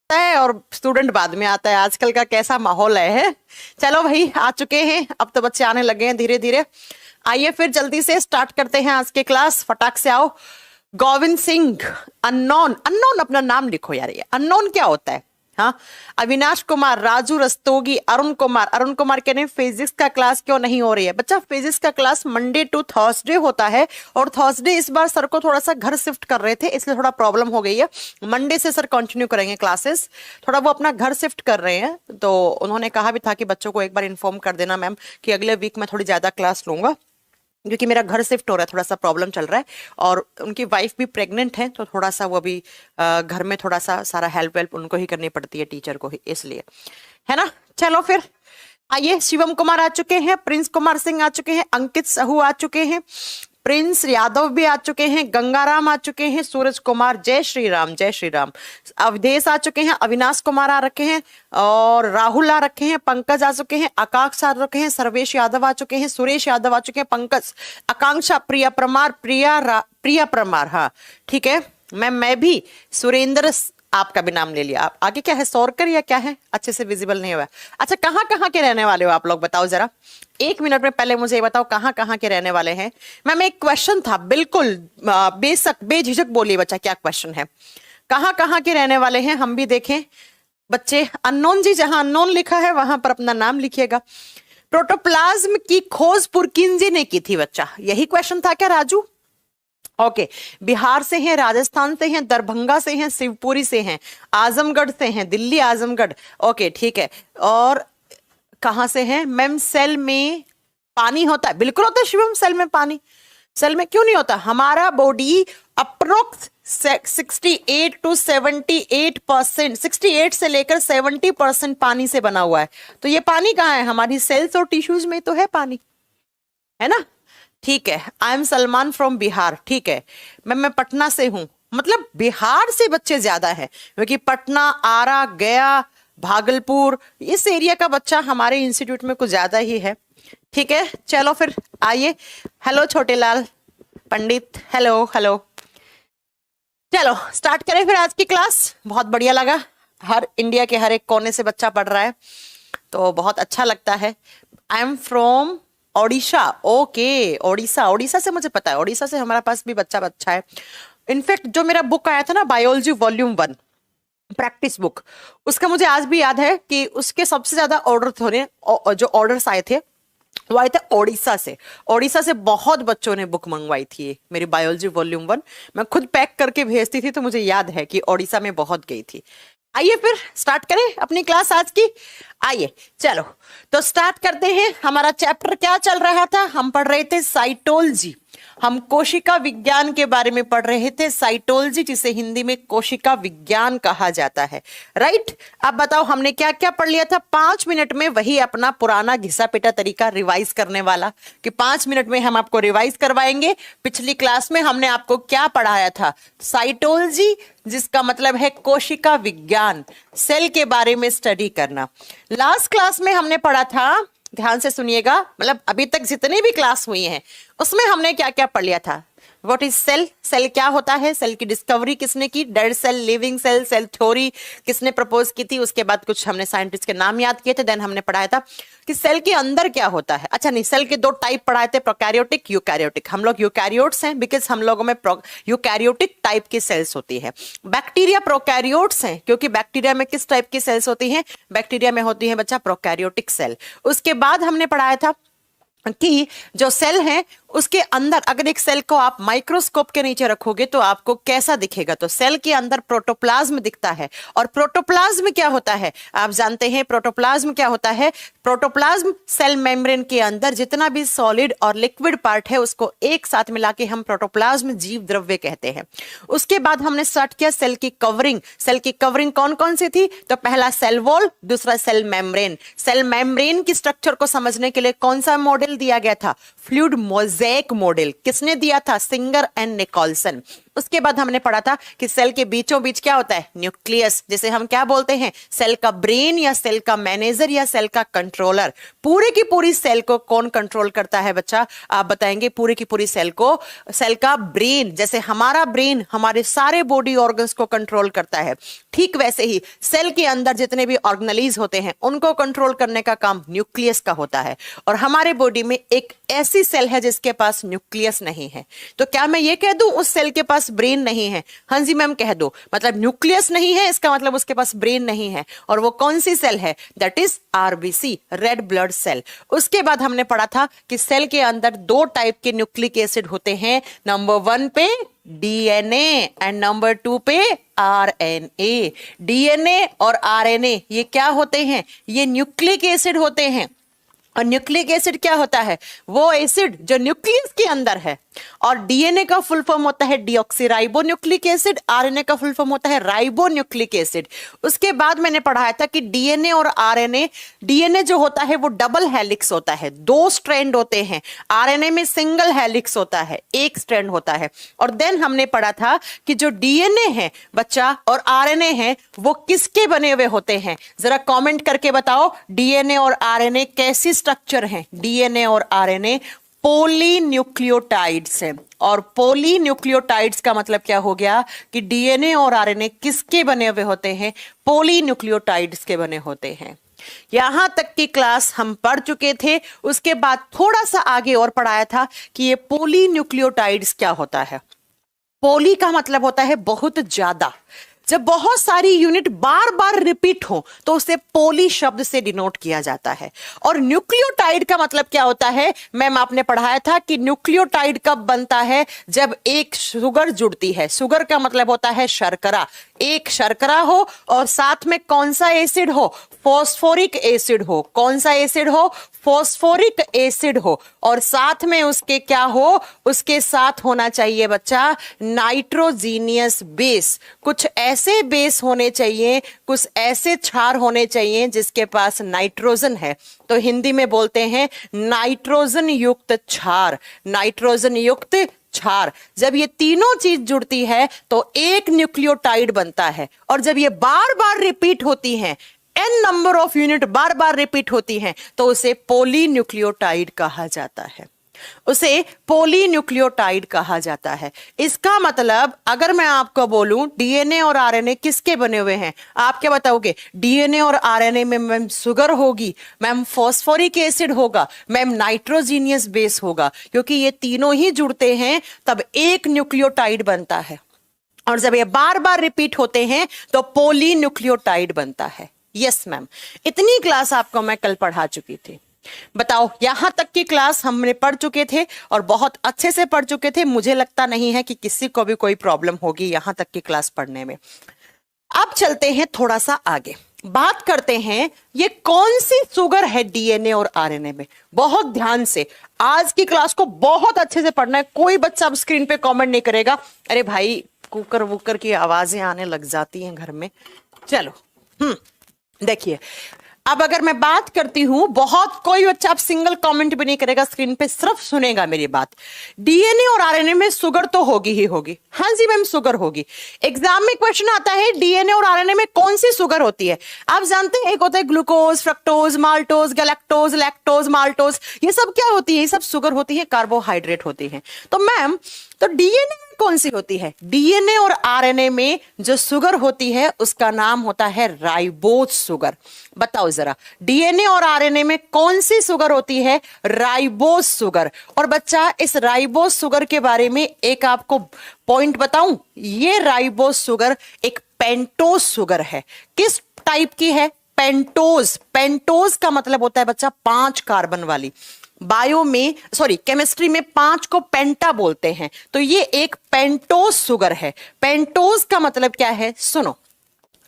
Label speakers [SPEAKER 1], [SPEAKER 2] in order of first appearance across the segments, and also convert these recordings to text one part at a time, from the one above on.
[SPEAKER 1] है और स्टूडेंट बाद में आता है। आजकल का कैसा माहौल है। चलो भाई आ चुके हैं, अब तो बच्चे आने लगे हैं धीरे धीरे। आइए फिर जल्दी से स्टार्ट करते हैं आज के क्लास। फटाक से आओ। गोविंद सिंह, अननोन। अननोन अपना नाम लिखो यार, ये अननोन क्या होता है? हाँ, अविनाश कुमार, राजू रस्तोगी, अरुण कुमार। अरुण कुमार कह रहे हैं फिजिक्स का क्लास क्यों नहीं हो रही है? बच्चा फिजिक्स का क्लास मंडे टू थर्सडे होता है, और थर्सडे इस बार सर को थोड़ा सा घर शिफ्ट कर रहे थे, इसलिए थोड़ा प्रॉब्लम हो गई है। मंडे से सर कंटिन्यू करेंगे क्लासेस। थोड़ा वो अपना घर शिफ्ट कर रहे हैं, तो उन्होंने कहा भी था कि बच्चों को एक बार इन्फॉर्म कर देना मैम कि अगले वीक में थोड़ी ज्यादा क्लास लूंगा, क्योंकि मेरा घर शिफ्ट हो रहा है, थोड़ा सा प्रॉब्लम चल रहा है। और उनकी वाइफ भी प्रेग्नेंट है, तो थोड़ा सा वो अभी घर में थोड़ा सा सारा हेल्प वेल्प उनको ही करनी पड़ती है, टीचर को ही, इसलिए, है ना। चलो फिर आइए, शिवम कुमार आ चुके हैं, प्रिंस कुमार सिंह आ चुके हैं, अंकित साहू आ चुके हैं, प्रिंस यादव भी आ चुके हैं, गंगाराम आ चुके हैं, सूरज कुमार, जय श्री राम जय श्री राम, अवधेश आ चुके हैं, अविनाश कुमार आ रखे हैं, और राहुल आ रखे हैं, पंकज आ चुके हैं, आकाश आ रखे हैं, सर्वेश यादव आ चुके हैं, सुरेश यादव आ चुके हैं, पंकज, आकांक्षा, प्रिया परमार, प्रिया परमार, हाँ ठीक है मैम। मैं भी सुरेंद्र, आपका भी नाम ले लिया। आप आगे क्या है, सौरकर या क्या है, अच्छे से विजिबल नहीं हुआ। अच्छा, कहाँ के रहने वाले हो आप लोग, बताओ जरा। एक मिनट में पहले मुझे ये बताओ कहाँ के रहने वाले हैं। मैम एक क्वेश्चन था, बिल्कुल बेशक बेझिझक बोलिए बच्चा, क्या क्वेश्चन है? कहाँ के रहने वाले हैं, हम भी देखें। बच्चे अननोन जी, जहां अननोन लिखा है वहां पर अपना नाम लिखिएगा। प्रोटोप्लाज्म की खोज पुरकिंजी ने की थी बच्चा, यही क्वेश्चन था क्या राजू? ओके, बिहार से हैं, राजस्थान से हैं, दरभंगा से हैं, शिवपुरी से हैं, आजमगढ़ से हैं, दिल्ली आजमगढ़। ओके ठीक है, और कहां से हैं? मैम सेल में पानी होता है, बिल्कुल होता है शिवम, सेल में पानी। सेल में क्यों नहीं होता? हमारा बॉडी अप्रोक्स 68 to 78%, 68 से लेकर 70% पानी से बना हुआ है। तो ये पानी कहाँ है? हमारी सेल्स और टिश्यूज में तो है पानी, है ना। ठीक है, I am Salman from Bihar. ठीक है मैं पटना से हूं, मतलब बिहार से बच्चे ज्यादा हैं, क्योंकि पटना, आरा, गया, भागलपुर, इस एरिया का बच्चा हमारे इंस्टीट्यूट में कुछ ज्यादा ही है। ठीक है, चलो फिर आइए। हेलो छोटेलाल पंडित, हेलो हेलो। चलो स्टार्ट करें फिर आज की क्लास। बहुत बढ़िया लगा, हर इंडिया के हर एक कोने से बच्चा पढ़ रहा है, तो बहुत अच्छा लगता है। I am from Odisha. Okay, Odisha, Odisha से मुझे पता है, ओडिशा से हमारे पास भी बच्चा अच्छा है। इनफैक्ट जो मेरा बुक आया था ना, बायोलॉजी वॉल्यूम 1 प्रैक्टिस बुक, उसका मुझे आज भी याद है कि उसके सबसे ज्यादा ऑर्डर थे, जो ऑर्डर्स आए थे वो आए थे ओडिशा से। ओडिशा से बहुत बच्चों ने बुक मंगवाई थी मेरी बायोलॉजी वॉल्यूम 1। मैं खुद पैक करके भेजती थी, तो मुझे याद है कि ओडिशा में बहुत गई थी। आइए फिर स्टार्ट करें अपनी क्लास आज की। आइए चलो तो स्टार्ट करते हैं। हमारा चैप्टर क्या चल रहा था? हम पढ़ रहे थे साइटोलॉजी, हम कोशिका विज्ञान के बारे में पढ़ रहे थे, साइटोलॉजी जिसे हिंदी में कोशिका विज्ञान कहा जाता है, राइट। अब बताओ हमने क्या क्या पढ़ लिया था? 5 मिनट में वही अपना पुराना घिसा पिटा तरीका रिवाइज करने वाला, कि 5 मिनट में हम आपको रिवाइज करवाएंगे। पिछली क्लास में हमने आपको क्या पढ़ाया था? साइटोलॉजी, जिसका मतलब है कोशिका विज्ञान, सेल के बारे में स्टडी करना। लास्ट क्लास में हमने पढ़ा था, ध्यान से सुनिएगा, मतलब अभी तक जितनी भी क्लास हुई हैं उसमें हमने क्या क्या पढ़ लिया था? व्हाट इज सेल, सेल क्या होता है, सेल की डिस्कवरी किसने की, dead cell, living cell, cell theory किसने प्रपोज की थी, उसके बाद कुछ हमने साइंटिस्ट के नाम याद किए थे। देन हमने पढ़ाया था कि सेल के अंदर क्या होता है। अच्छा नहीं, सेल के 2 टाइप पढ़ाए थे, प्रोकैरियोटिक, यूकैरियोटिक। हम लोग यूकैरियोट्स हैं बिकॉज हम लोगों में यूकैरियोटिक टाइप की सेल्स होती है। बैक्टीरिया प्रोकैरियोट्स हैं, क्योंकि बैक्टीरिया में किस टाइप की सेल्स होती हैं? बैक्टीरिया में होती है बच्चा प्रोकैरियोटिक सेल। उसके बाद हमने पढ़ाया था कि जो सेल है उसके अंदर अगर एक सेल को आप माइक्रोस्कोप के नीचे रखोगे तो आपको कैसा दिखेगा? तो सेल के अंदर प्रोटोप्लाज्म दिखता है। और प्रोटोप्लाज्म क्या होता है? आप जानते हैं प्रोटोप्लाज्म क्या होता है? प्रोटोप्लाज्म सेल मेम्ब्रेन के अंदर जितना भी सॉलिड और लिक्विड पार्ट है उसको एक साथ मिला के हम प्रोटोप्लाज्म जीव द्रव्य कहते हैं। उसके बाद हमने स्टार्ट किया सेल की कवरिंग। सेल की कवरिंग कौन कौन सी थी? तो पहला सेल वॉल, दूसरा सेल मेम्ब्रेन। सेल मेम्ब्रेन की स्ट्रक्चर को समझने के लिए कौन सा मॉडल दिया गया था? Fluid mosaic model. किसने दिया था? Singer and Nicolson. उसके बाद हमने पढ़ा था कि सेल के बीचों बीच क्या होता है, न्यूक्लियस, जिसे हम क्या बोलते हैं, सेल का ब्रेन या सेल का मैनेजर या सेल का कंट्रोलर। पूरी की पूरी सेल को कौन कंट्रोल करता है बच्चा, आप बताएंगे। पूरी की पूरी सेल को सेल का ब्रेन, जैसे हमारा ब्रेन हमारे सारे बॉडी ऑर्गन्स को कंट्रोल करता है, ठीक वैसे ही सेल के अंदर जितने भी ऑर्गेनेलिज होते हैं उनको कंट्रोल करने का काम न्यूक्लियस का होता है। और हमारे बॉडी में एक ऐसी सेल है जिसके पास न्यूक्लियस नहीं है। तो क्या मैं ये कह दूं उस सेल के पास ब्रेन नहीं है? हाँ जी मैम कह दो। मतलब न्यूक्लियस नहीं है इसका मतलब उसके पास ब्रेन नहीं है। और वो कौन सी सेल है? That is RBC, red blood cell. उसके बाद हमने पढ़ा था कि सेल के अंदर दो टाइप के न्यूक्लिक एसिड होते हैं, नंबर 1 पे डीएनए एंड नंबर 2 पे आरएनए। डीएनए और आरएनए ये क्या होते हैं? ये न्यूक्लिक एसिड होते हैं। और न्यूक्लिक एसिड क्या होता है? वो एसिड जो न्यूक्लियस के अंदर है। और डीएनए का फुल फॉर्म होता है डीऑक्सीराइबोन्यूक्लिक एसिड, आरएनए का फुल फॉर्म होता है राइबोन्यूक्लिक एसिड। उसके बाद मैंने पढ़ाया था कि डीएनए और आरएनए, डीएनए जो होता है वो डबल हेलिक्स होता है, 2 स्ट्रैंड होते हैं। आरएनए में सिंगल हेलिक्स होता है, 1 स्ट्रैंड होता है। और देन हमने पढ़ा था कि जो डीएनए है बच्चा और आरएनए है वो किसके बने हुए होते हैं? जरा कमेंट करके बताओ डीएनए और आरएनए कैसी स्ट्रक्चर है? डीएनए और आरएनए पॉलीन्यूक्लियोटाइड्स है। और पॉलीन्यूक्लियोटाइड्स का मतलब क्या हो गया कि डीएनए और आरएनए किसके बने हुए होते हैं? पॉलीन्यूक्लियोटाइड्स के बने होते हैं। यहां तक की क्लास हम पढ़ चुके थे। उसके बाद थोड़ा सा आगे और पढ़ाया था कि ये पॉलीन्यूक्लियोटाइड्स क्या होता है। पॉली का मतलब होता है बहुत ज्यादा। जब बहुत सारी यूनिट बार बार रिपीट हो तो उसे पॉली शब्द से डिनोट किया जाता है। और न्यूक्लियोटाइड का मतलब क्या होता है? मैम आपने पढ़ाया था कि न्यूक्लियोटाइड कब बनता है? जब एक शुगर जुड़ती है। शुगर का मतलब होता है शर्करा। एक शर्करा हो और साथ में कौन सा एसिड हो? फॉस्फोरिक एसिड हो। कौन सा एसिड हो? फॉस्फोरिक एसिड हो। और साथ में उसके क्या हो? उसके साथ होना चाहिए बच्चा नाइट्रोजीनियस बेस। कुछ ऐसे बेस होने चाहिए, कुछ ऐसे क्षार होने चाहिए जिसके पास नाइट्रोजन है। तो हिंदी में बोलते हैं नाइट्रोजन युक्त क्षार। नाइट्रोजन युक्त क्षार। जब ये तीनों चीज जुड़ती है तो एक न्यूक्लियोटाइड बनता है। और जब ये बार बार रिपीट होती हैं, n number of unit bar bar repeat होती हैं, तो उसे पॉलीन्यूक्लियोटाइड कहा जाता है। उसे पॉलीन्यूक्लियोटाइड कहा जाता है। इसका मतलब अगर मैं आपको बोलूं डीएनए और आरएनए किसके बने हुए हैं, आप क्या बताओगे? डीएनए और आरएनए में मैम शुगर होगी, मैम फॉस्फोरिक एसिड होगा, मैम नाइट्रोजीनियस बेस होगा। क्योंकि ये तीनों ही जुड़ते हैं तब एक न्यूक्लियोटाइड बनता है। और जब ये बार बार रिपीट होते हैं तो पॉलीन्यूक्लियोटाइड बनता है। यस मैम, इतनी क्लास आपको मैं कल पढ़ा चुकी थी। बताओ, यहां तक की क्लास हमने पढ़ चुके थे और बहुत अच्छे से पढ़ चुके थे। मुझे लगता नहीं है कि किसी को भी कोई प्रॉब्लम होगी यहां तक की क्लास पढ़ने में। अब चलते हैं थोड़ा सा आगे, बात करते हैं ये कौन सी शुगर है डीएनए और आरएनए में। बहुत ध्यान से आज की क्लास को बहुत अच्छे से पढ़ना है। कोई बच्चा अब स्क्रीन पे कमेंट नहीं करेगा अरे भाई कुकर वुकर की आवाजें आने लग जाती हैं घर में। चलो देखिए, अब अगर मैं बात करती हूं, बहुत कोई बच्चा अब सिंगल कमेंट भी नहीं करेगा, स्क्रीन पे सिर्फ सुनेगा मेरी बात। डीएनए और आरएनए में शुगर तो होगी ही होगी। हाँ जी मैम शुगर होगी। एग्जाम में क्वेश्चन आता है डीएनए और आरएनए में कौन सी शुगर होती है। आप जानते हैं एक होता है glucose, fructose, maltose, galactose, lactose, maltose, ये सब क्या होती है? ये सब शुगर होती है, कार्बोहाइड्रेट होती है। तो मैम तो डीएनए में कौन सी होती है? डीएनए और आरएनए में जो शुगर होती है उसका नाम होता है राइबोज शुगर। बताओ जरा, डीएनए और आरएनए में कौन सी शुगर होती है? Ribose sugar. और बच्चा इस राइबोज शुगर के बारे में एक आपको पॉइंट बताऊं, ये राइबोज शुगर एक पेंटोज शुगर है। किस टाइप की है? पेंटोज। पेंटोज का मतलब होता है बच्चा 5 कार्बन वाली। बायो में केमिस्ट्री में 5 को पेंटा बोलते हैं। तो ये एक पेंटोज शुगर है। पेंटोज का मतलब क्या है? सुनो,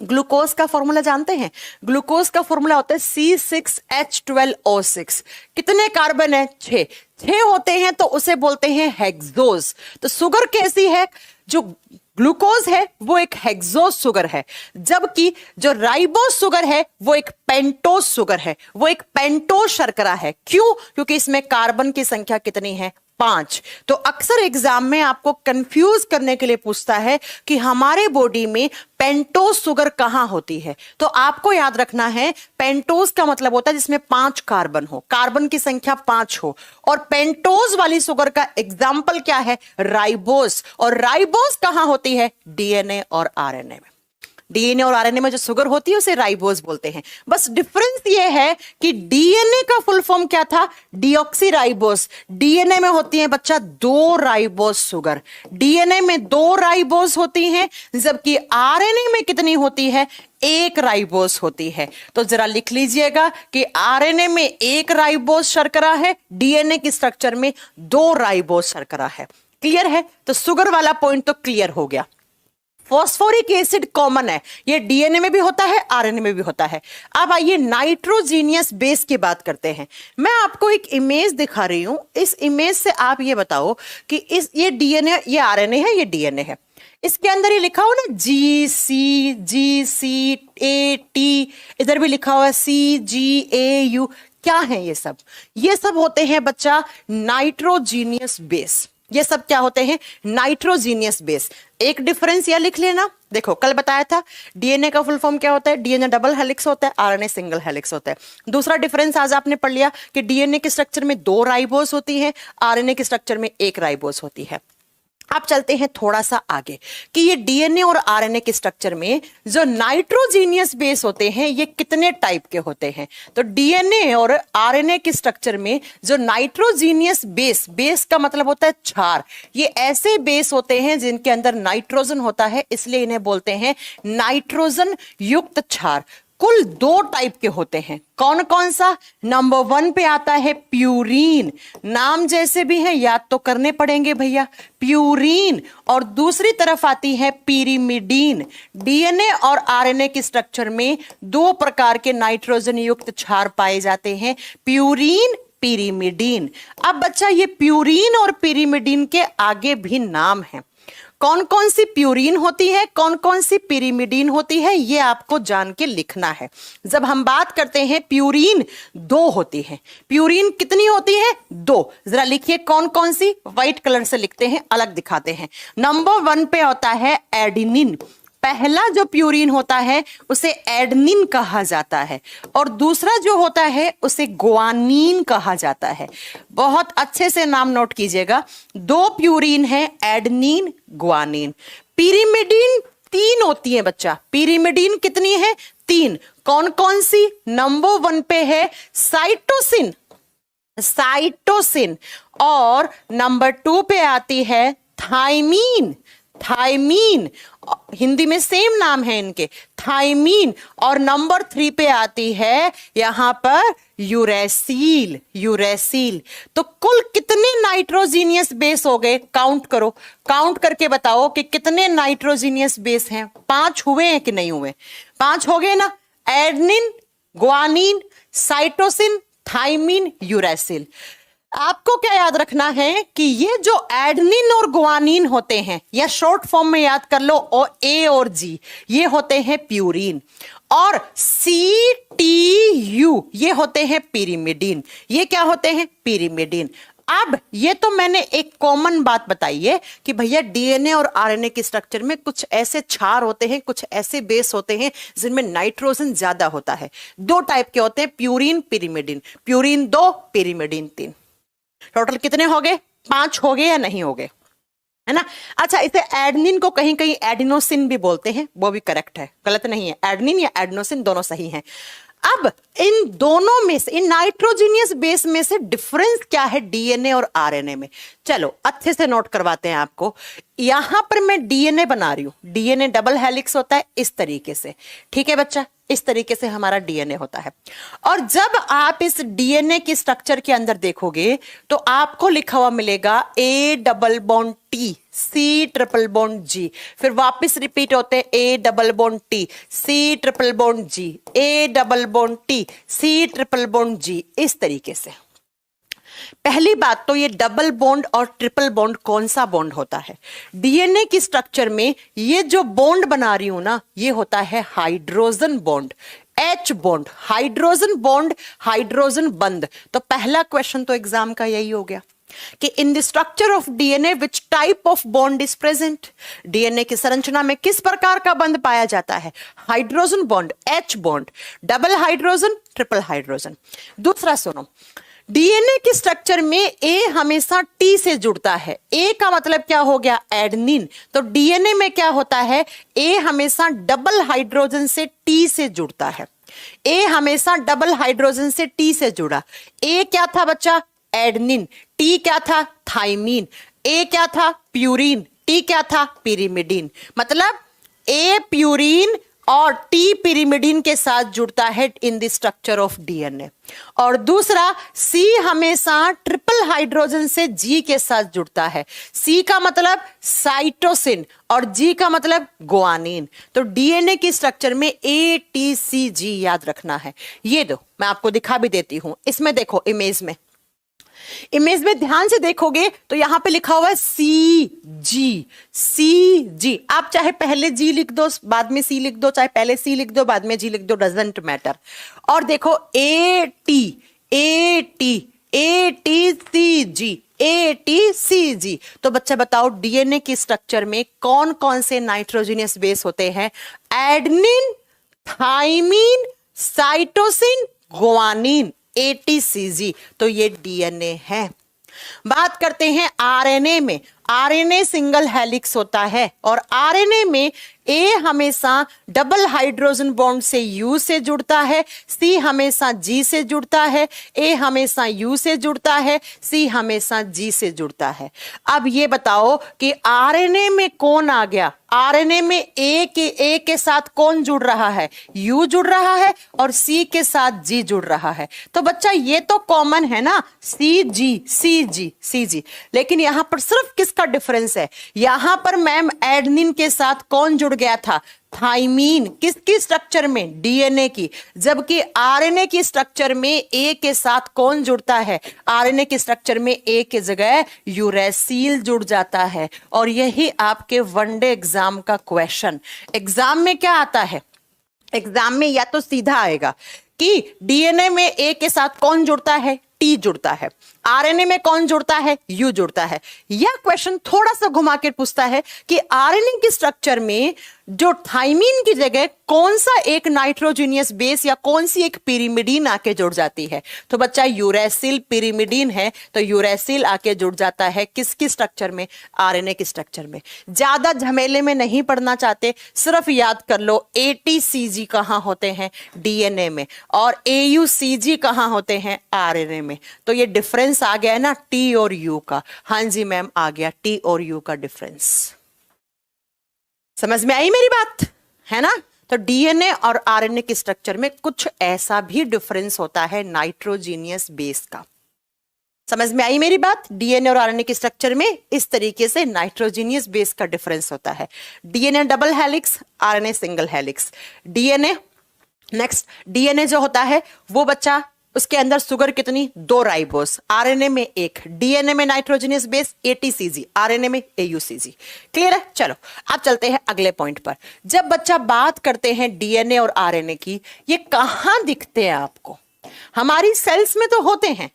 [SPEAKER 1] ग्लूकोज का फॉर्मूला जानते हैं? ग्लूकोज का फॉर्मूला होता है C6H12O6। कितने कार्बन है? 6 होते हैं तो उसे बोलते हैं हेक्सोज। तो शुगर कैसी है? जो ग्लूकोज है वो एक हेक्सोज शुगर है, जबकि जो राइबोज शुगर है वो एक पेंटोज शुगर है, वो एक पेंटोज शर्करा है। क्यों? क्योंकि इसमें कार्बन की संख्या कितनी है? 5। तो अक्सर एग्जाम में आपको कंफ्यूज करने के लिए पूछता है कि हमारे बॉडी में पेंटोज शुगर कहां होती है। तो आपको याद रखना है पेंटोज का मतलब होता है जिसमें 5 कार्बन हो, कार्बन की संख्या 5 हो। और पेंटोज वाली शुगर का एग्जाम्पल क्या है? राइबोस। और राइबोस कहां होती है? डीएनए और आरएनए में। डीएनए और आरएनए में जो शुगर होती है उसे राइबोस बोलते हैं। बस डिफरेंस ये है कि डीएनए का फुल फॉर्म क्या था? डीऑक्सीराइबोस। डीएनए में होती है बच्चा 2 राइबोस शुगर, डीएनए में 2 राइबोस होती हैं, जबकि आरएनए में कितनी होती है? 1 राइबोस होती है। तो जरा लिख लीजिएगा कि आरएनए में 1 राइबोस शर्करा है, डीएनए की स्ट्रक्चर में 2 राइबोस शर्करा है। क्लियर है? तो शुगर वाला पॉइंट तो क्लियर हो गया। फॉस्फोरिक एसिड कॉमन है, ये डीएनए में भी होता है, आरएनए में भी होता है। अब आइए नाइट्रोजीनियस बेस की बात करते हैं। मैं आपको एक इमेज दिखा रही हूं, इस इमेज से आप ये बताओ कि ये डीएनए, ये आरएनए है, ये डीएनए है। इसके अंदर ये लिखा हुआ ना GC, इधर भी लिखा हुआ है CGAU। क्या है ये सब? ये सब होते हैं बच्चा नाइट्रोजीनियस बेस। ये सब क्या होते हैं? Nitrogenous base. एक डिफरेंस यह लिख लेना, देखो कल बताया था डीएनए का फुल फॉर्म क्या होता है? डीएनए डबल हेलिक्स होता है, आरएनए सिंगल हेलिक्स होता है। दूसरा डिफरेंस आज आपने पढ़ लिया कि डीएनए के स्ट्रक्चर में 2 राइबोस होती है, आरएनए के स्ट्रक्चर में 1 राइबोस होती है। अब चलते हैं थोड़ा सा आगे कि ये डीएनए और आरएनए के स्ट्रक्चर में जो नाइट्रोजीनियस बेस होते हैं ये कितने टाइप के होते हैं। तो डीएनए और आरएनए के स्ट्रक्चर में जो नाइट्रोजीनियस बेस का मतलब होता है क्षार, ये ऐसे बेस होते हैं जिनके अंदर नाइट्रोजन होता है, इसलिए इन्हें बोलते हैं नाइट्रोजन युक्त क्षार। कुल 2 टाइप के होते हैं। कौन कौन सा? नंबर 1 पे आता है प्यूरीन, नाम जैसे भी है याद तो करने पड़ेंगे भैया, प्यूरीन। और दूसरी तरफ आती है पिरिमिडीन। डीएनए और आरएनए के स्ट्रक्चर में 2 प्रकार के नाइट्रोजन युक्त क्षार पाए जाते हैं, प्यूरीन, पिरिमिडीन। अब बच्चा ये प्यूरीन और पिरिमिडीन के आगे भी नाम है। कौन कौन सी प्यूरीन होती है, कौन कौन सी पिरिमिडीन होती है, ये आपको जान के लिखना है। जब हम बात करते हैं प्यूरीन 2 होती है। प्यूरीन कितनी होती है? 2। जरा लिखिए कौन कौन सी, व्हाइट कलर से लिखते हैं, अलग दिखाते हैं। नंबर 1 पे होता है एडिनिन। पहला जो प्यूरीन होता है उसे एडनिन कहा जाता है, और दूसरा जो होता है उसे ग्वानीन कहा जाता है। बहुत अच्छे से नाम नोट कीजिएगा, 2 प्यूरीन है, एडनिन, ग्वानीन। पिरिमिडीन 3 होती है बच्चा। पिरिमिडीन कितनी है? 3। कौन कौन सी? नंबर 1 पे है साइटोसिन, और नंबर 2 पे आती है थाइमीन। हिंदी में सेम नाम है इनके, थाइमीन। और नंबर 3 पे आती है यहां पर यूरेसिल। तो कुल कितने नाइट्रोजीनियस बेस हो गए? काउंट करो, काउंट करके बताओ कि कितने नाइट्रोजीनियस बेस हैं। 5 हुए हैं कि नहीं हुए? 5 हो गए ना। Adenine, guanine, cytosine, thymine, uracil. आपको क्या याद रखना है कि ये जो एडनिन और ग्वानीन होते हैं, या शॉर्ट फॉर्म में याद कर लो ए और जी, ये होते हैं प्यूरीन। और CTU ये होते हैं पिरिमिडीन। ये क्या होते हैं? पिरिमिडीन। अब ये तो मैंने एक कॉमन बात बताई है कि भैया डीएनए और आरएनए के स्ट्रक्चर में कुछ ऐसे क्षार होते हैं, कुछ ऐसे बेस होते हैं जिनमें नाइट्रोजन ज्यादा होता है। 2 टाइप के होते हैं, purine, pyrimidine. Purine 2, pyrimidine 3। Total कितने हो गए? 5 हो गए या नहीं हो गए, है ना? अच्छा, इसे एडनिन को कहीं कहीं एडिनोसिन भी बोलते हैं, वो भी करेक्ट है, गलत नहीं है। एडनिन या एडिनोसिन दोनों सही हैं। अब इन दोनों में से, इन नाइट्रोजीनियस बेस में से डिफरेंस क्या है डीएनए और आरएनए में? चलो अच्छे से नोट करवाते हैं आपको। यहां पर मैं डीएनए बना रही हूं, डीएनए डबल हेलिक्स होता है इस तरीके से, ठीक है बच्चा? इस तरीके से हमारा डीएनए होता है। और जब आप इस डीएनए की स्ट्रक्चर के अंदर देखोगे तो आपको लिखा हुआ मिलेगा A double bond T, C triple bond G, फिर वापस रिपीट होते हैं A double bond T, C triple bond G, A double bond T, C triple bond G, इस तरीके से। पहली बात तो ये डबल बॉन्ड और ट्रिपल बॉन्ड कौन सा बॉन्ड होता है? डीएनए की स्ट्रक्चर में ये जो बॉन्ड बना रही हूं ना, ये होता है hydrogen bond, H bond. Hydrogen bond, hydrogen बंद। तो पहला क्वेश्चन तो एग्जाम का यही हो गया, कि in the structure of DNA which type of bond is present, DNA की संरचना में किस प्रकार का बंध पाया जाता है, hydrogen bond, H bond, double hydrogen, triple hydrogen. दूसरा सुनो, डीएनए के स्ट्रक्चर में ए हमेशा टी से जुड़ता है। ए का मतलब क्या हो गया, एडेनिन। तो डीएनए में क्या होता है, ए हमेशा डबल हाइड्रोजन से टी से जुड़ता है। ए हमेशा डबल हाइड्रोजन से टी से जुड़ा। ए क्या था बच्चा, एडेनिन। टी क्या था, थाइमीन। ए क्या था, प्यूरिन। टी क्या था, पिरिमिडीन। मतलब ए प्यूरिन और टी पिरिमिडीन के साथ जुड़ता है in the structure of DNA. और दूसरा, सी हमेशा ट्रिपल हाइड्रोजन से जी के साथ जुड़ता है। सी का मतलब साइटोसिन और जी का मतलब गुआनिन। तो डीएनए की स्ट्रक्चर में ए टी सी जी याद रखना है। ये दो मैं आपको दिखा भी देती हूं। इसमें देखो, इमेज में ध्यान से देखोगे तो यहां पे लिखा हुआ है सी जी, सी जी। आप चाहे पहले जी लिख दो बाद में सी लिख दो, चाहे पहले सी लिख दो बाद में जी लिख दो, डजंट मैटर। और देखो A T, A T, A T C G, A T C G. तो बच्चा बताओ डीएनए की स्ट्रक्चर में कौन कौन से नाइट्रोजनियस बेस होते हैं, adenine, thymine, cytosine, guanine, ATCG। तो ये डीएनए है। बात करते हैं आरएनए में। आरएनए सिंगल हेलिक्स होता है और आरएनए में ए हमेशा डबल हाइड्रोजन बॉन्ड से यू से जुड़ता है, सी हमेशा जी से जुड़ता है, ए हमेशा यू से जुड़ता है, सी हमेशा जी से जुड़ता है। अब ये बताओ कि आरएनए में कौन आ गया, आरएनए में ए के साथ कौन जुड़ रहा है, यू जुड़ रहा है और सी के साथ जी जुड़ रहा है। तो बच्चा ये तो कॉमन है ना, सी जी, सी जी, सी जी। लेकिन यहां पर सिर्फ किसका डिफरेंस है, यहां पर मैम एडेनिन के साथ कौन जुड़ गया था, थाइमीन। किसकी स्ट्रक्चर में, डीएनए की। जबकि आरएनए की स्ट्रक्चर में ए के साथ कौन जुड़ता है, आरएनए की स्ट्रक्चर में ए के जगह यूरेसिल जुड़ जाता है। और यही आपके वनडे एग्जाम का क्वेश्चन। एग्जाम में क्या आता है, एग्जाम में या तो सीधा आएगा कि डीएनए में ए के साथ कौन जुड़ता है, टी जुड़ता है, आरएनए में कौन जुड़ता है, यू जुड़ता है। या क्वेश्चन थोड़ा सा घुमा के पूछता है कि आरएनए की स्ट्रक्चर में जो थाइमीन की जगह कौन सा एक नाइट्रोजनियस बेस या कौन सी एक पिरिमिडीन आके जुड़ जाती है। तो बच्चा यूरेसिल पिरिमिडीन है, तो यूरेसिल आके जुड़ जाता है किसकी स्ट्रक्चर में, आरएनए की स्ट्रक्चर में। ज्यादा झमेले में नहीं पढ़ना चाहते, सिर्फ याद कर लो ATCG कहां होते हैं, डीएनए में, और AUCG कहां होते हैं, आरएनए में। तो ये डिफरेंस आ गया है ना टी और यू का। हाँ जी मैम, आ गया टी और यू का डिफरेंस। समझ में आई मेरी बात, है ना। तो डीएनए और आरएनए के स्ट्रक्चर में कुछ ऐसा भी डिफरेंस होता है नाइट्रोजीनियस बेस का। समझ में आई मेरी बात। डीएनए और आरएनए के स्ट्रक्चर में इस तरीके से नाइट्रोजीनियस बेस का डिफरेंस होता है। DNA double helix, RNA single helix. DNA next, DNA जो होता है वो बच्चा उसके अंदर शुगर कितनी, 2 राइबोस, आरएनए में 1, डीएनए में नाइट्रोजनियस बेस ATCG, आरएनए में AUCG। क्लियर है। चलो अब चलते हैं अगले पॉइंट पर। जब बच्चा बात करते हैं डीएनए और आरएनए की, ये कहां दिखते हैं आपको, हमारी सेल्स में तो होते हैं,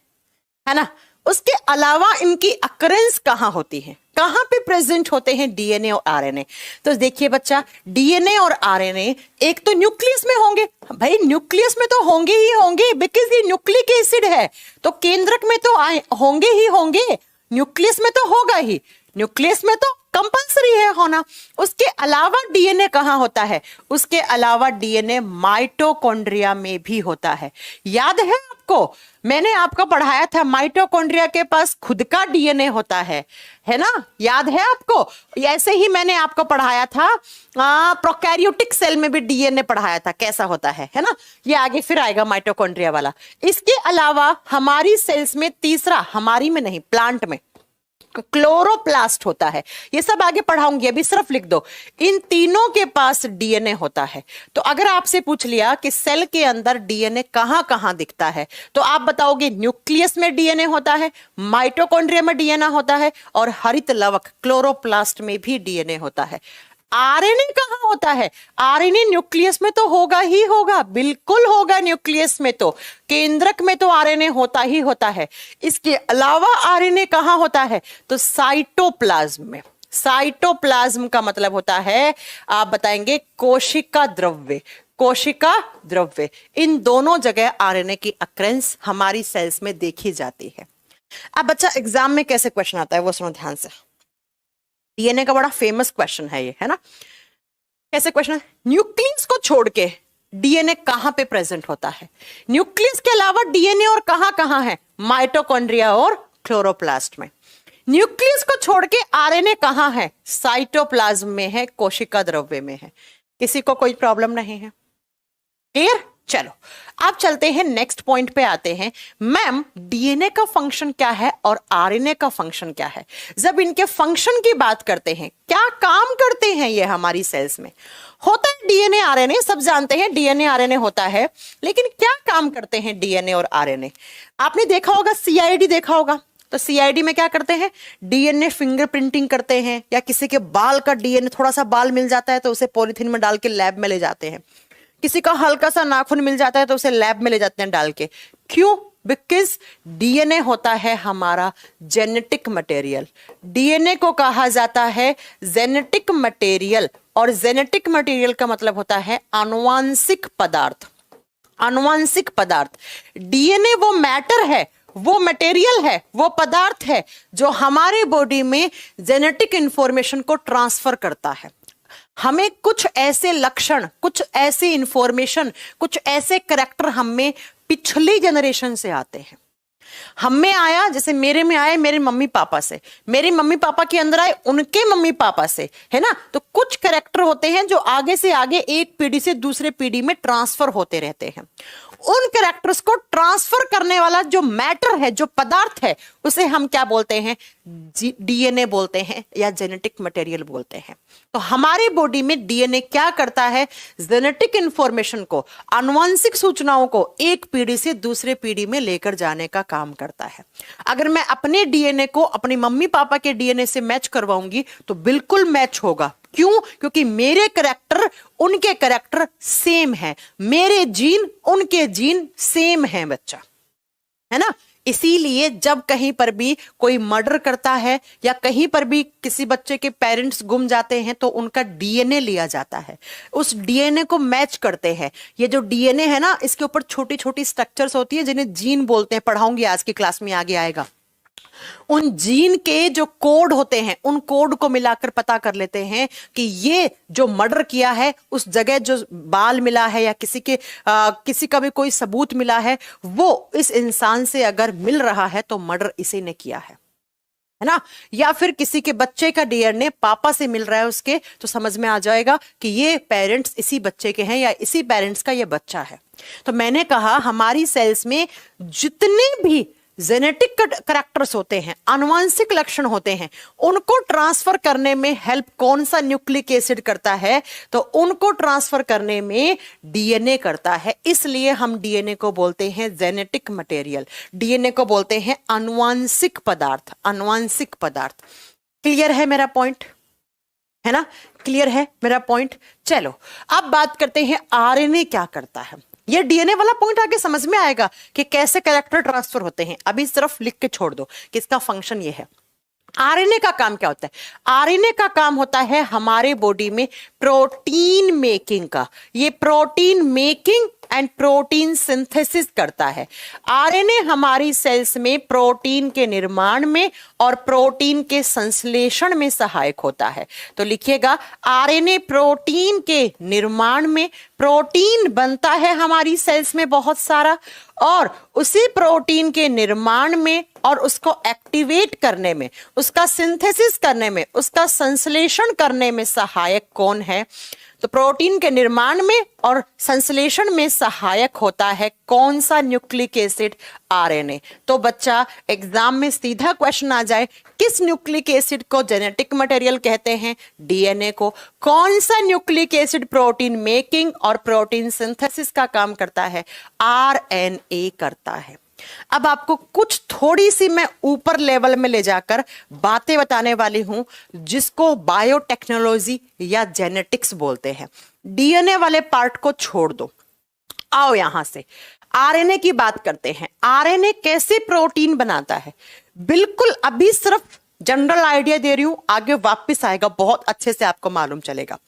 [SPEAKER 1] है ना, उसके अलावा इनकी अकरेंस कहां होती है, कहां पे प्रेजेंट होते हैं डीएनए और आरएनए। तो देखिए बच्चा, डीएनए और आरएनए एक तो न्यूक्लियस में होंगे, भाई न्यूक्लियस में तो होंगे ही होंगे, बिकॉज ये न्यूक्लिक एसिड है, तो केंद्रक में तो होंगे ही होंगे, न्यूक्लियस में तो होगा ही, न्यूक्लियस में तो कंपल्सरी है होना। उसके अलावा डीएनए कहां होता है, उसके अलावा डीएनए माइटोकॉन्ड्रिया में भी होता है। याद है आपको, मैंने आपको पढ़ाया था माइटोकॉन्ड्रिया के पास खुद का डीएनए होता है ना, याद है आपको। ऐसे ही मैंने आपको पढ़ाया था प्रोकैरियोटिक सेल में भी डीएनए पढ़ाया था कैसा होता है ना। ये आगे फिर आएगा माइटोकॉन्ड्रिया वाला। इसके अलावा हमारी सेल्स में तीसरा, हमारी में नहीं प्लांट में क्लोरोप्लास्ट होता है। ये सब आगे पढ़ाऊंगी, अभी सिर्फ लिख दो। इन तीनों के पास डीएनए होता है। तो अगर आपसे पूछ लिया कि सेल के अंदर डीएनए कहां कहां दिखता है, तो आप बताओगे न्यूक्लियस में डीएनए होता है, माइटोकॉन्ड्रिया में डीएनए होता है, और हरित लवक क्लोरोप्लास्ट में भी डीएनए होता है। आरएनए कहाँ होता है? आरएनए न्यूक्लियस में तो होगा ही होगा, बिल्कुल होगा न्यूक्लियस में, तो केंद्रक में तो आरएनए होता ही होता है। इसके अलावा आरएनए कहाँ होता है? तो साइटोप्लाज्म में। साइटोप्लाज्म का मतलब होता है, आप बताएंगे, कोशिका द्रव्य। कोशिका द्रव्य, इन दोनों जगह आरएनए की अक्रेंस हमारी सेल्स में देखी जाती है। अब बच्चा एग्जाम में कैसे क्वेश्चन आता है वो सुनो ध्यान से। डीएनए का बड़ा फेमस क्वेश्चन है ये, है ना। कैसे क्वेश्चन है? न्यूक्लियस को छोड़ के डीएनए कहां पे प्रेजेंट होता है? न्यूक्लियस के अलावा डीएनए और कहां कहां है? माइटोकॉन्ड्रिया और क्लोरोप्लास्ट में। न्यूक्लियस को छोड़ के आरएनए कहां है? साइटोप्लाज्म में है, कोशिका द्रव्य में है। किसी को कोई प्रॉब्लम नहीं है? क्लियर? चलो अब चलते हैं नेक्स्ट पॉइंट पे आते हैं। मैम डीएनए का फंक्शन क्या है और आरएनए का फंक्शन क्या है? जब इनके फंक्शन की बात करते हैं, क्या काम करते हैं ये हमारी सेल्स में? होता है डीएनए आरएनए, सब जानते हैं डीएनए आरएनए होता है, लेकिन क्या काम करते हैं डीएनए और आरएनए? आपने देखा होगा सीआईडी, देखा होगा। तो सीआईडी में क्या करते हैं? डीएनए फिंगरप्रिंटिंग करते हैं, या किसी के बाल का डीएनए, थोड़ा सा बाल मिल जाता है तो उसे पॉलिथीन में डाल के लैब में ले जाते हैं। किसी का हल्का सा नाखून मिल जाता है तो उसे लैब में ले जाते हैं डाल के। क्यों? बिकॉज डीएनए होता है हमारा जेनेटिक मटेरियल। डीएनए को कहा जाता है जेनेटिक मटेरियल, और जेनेटिक मटेरियल का मतलब होता है आनुवांशिक पदार्थ। आनुवांशिक पदार्थ। डीएनए वो मैटर है, वो मटेरियल है, वो पदार्थ है जो हमारे बॉडी में जेनेटिक इंफॉर्मेशन को ट्रांसफर करता है। हमें कुछ ऐसे लक्षण, कुछ ऐसी इंफॉर्मेशन, कुछ ऐसे करैक्टर हमें पिछली जनरेशन से आते हैं। हम में आया, जैसे मेरे में आए मेरे मम्मी पापा से, मेरे मम्मी पापा के अंदर आए उनके मम्मी पापा से, है ना। तो कुछ करैक्टर होते हैं जो आगे से आगे एक पीढ़ी से दूसरे पीढ़ी में ट्रांसफर होते रहते हैं। उन कैरेक्टर्स को ट्रांसफर करने वाला जो मैटर है, जो पदार्थ है, उसे हम क्या बोलते हैं? डीएनए बोलते हैं या जेनेटिक मटेरियल बोलते हैं। तो हमारी बॉडी में डीएनए क्या करता है? जेनेटिक इंफॉर्मेशन को, आनुवंशिक सूचनाओं को एक पीढ़ी से दूसरे पीढ़ी में लेकर जाने का काम करता है। अगर मैं अपने डीएनए को अपनी मम्मी पापा के डीएनए से मैच करवाऊंगी तो बिल्कुल मैच होगा। क्यों? क्योंकि मेरे करैक्टर उनके करैक्टर सेम है, मेरे जीन उनके जीन सेम है बच्चा, है ना। इसीलिए जब कहीं पर भी कोई मर्डर करता है या कहीं पर भी किसी बच्चे के पेरेंट्स गुम जाते हैं तो उनका डीएनए लिया जाता है, उस डीएनए को मैच करते हैं। ये जो डीएनए है ना, इसके ऊपर छोटी छोटी स्ट्रक्चर्स होती है जिन्हें जीन बोलते हैं, पढ़ाऊंगी आज की क्लास में, आगे आएगा। उन जीन के जो कोड होते हैं, उन कोड को मिलाकर पता कर लेते हैं कि ये जो मर्डर किया है, उस जगह जो बाल मिला है या किसी का भी कोई सबूत मिला है, वो इस इंसान से अगर मिल रहा है तो मर्डर इसी ने किया है ना। या फिर किसी के बच्चे का डीएनए पापा से मिल रहा है उसके, तो समझ में आ जाएगा कि ये पेरेंट्स इसी बच्चे के हैं या इसी पेरेंट्स का ये बच्चा है। तो मैंने कहा हमारी सेल्स में जितने भी जेनेटिक करैक्टर्स होते हैं, आनुवंशिक लक्षण होते हैं, उनको ट्रांसफर करने में हेल्प कौन सा न्यूक्लिक एसिड करता है? तो उनको ट्रांसफर करने में डीएनए करता है। इसलिए हम डीएनए को बोलते हैं जेनेटिक मटेरियल, डीएनए को बोलते हैं आनुवंशिक पदार्थ, आनुवंशिक पदार्थ। क्लियर है मेरा पॉइंट? है ना, क्लियर है मेरा पॉइंट? चलो अब बात करते हैं आरएनए क्या करता है। ये डीएनए वाला पॉइंट आगे समझ में आएगा कि कैसे कैरेक्टर ट्रांसफर होते हैं। अभी इस तरफ लिख के छोड़ दो कि इसका फंक्शन ये है। आरएनए का काम क्या होता है? आरएनए का काम होता है हमारे बॉडी में प्रोटीन मेकिंग का। ये protein making and protein synthesis करता है। आरएनए हमारी सेल्स में प्रोटीन के निर्माण में और प्रोटीन के संश्लेषण में सहायक होता है। तो लिखिएगा, आरएनए प्रोटीन के निर्माण में, प्रोटीन बनता है हमारी सेल्स में बहुत सारा, और उसी प्रोटीन के निर्माण में और उसको एक्टिवेट करने में, उसका सिंथेसिस करने में, उसका संश्लेषण करने में सहायक कौन है? तो प्रोटीन के निर्माण में और संश्लेषण में सहायक होता है कौन सा न्यूक्लिक एसिड? आरएनए। तो बच्चा एग्जाम में सीधा क्वेश्चन आ जाए, किस न्यूक्लिक एसिड को जेनेटिक मटेरियल कहते हैं? डीएनए को। कौन सा न्यूक्लिक एसिड प्रोटीन मेकिंग और प्रोटीन सिंथेसिस का काम करता है? आरएनए करता है। अब आपको कुछ थोड़ी सी मैं ऊपर लेवल में ले जाकर बातें बताने वाली हूं जिसको बायोटेक्नोलॉजी या जेनेटिक्स बोलते हैं। डीएनए वाले पार्ट को छोड़ दो, आओ यहां से आरएनए की बात करते हैं। आरएनए कैसे प्रोटीन बनाता है, बिल्कुल अभी सिर्फ जनरल आइडिया दे रही हूं, आगे वापस आएगा बहुत अच्छे से आपको मालूम चलेगा।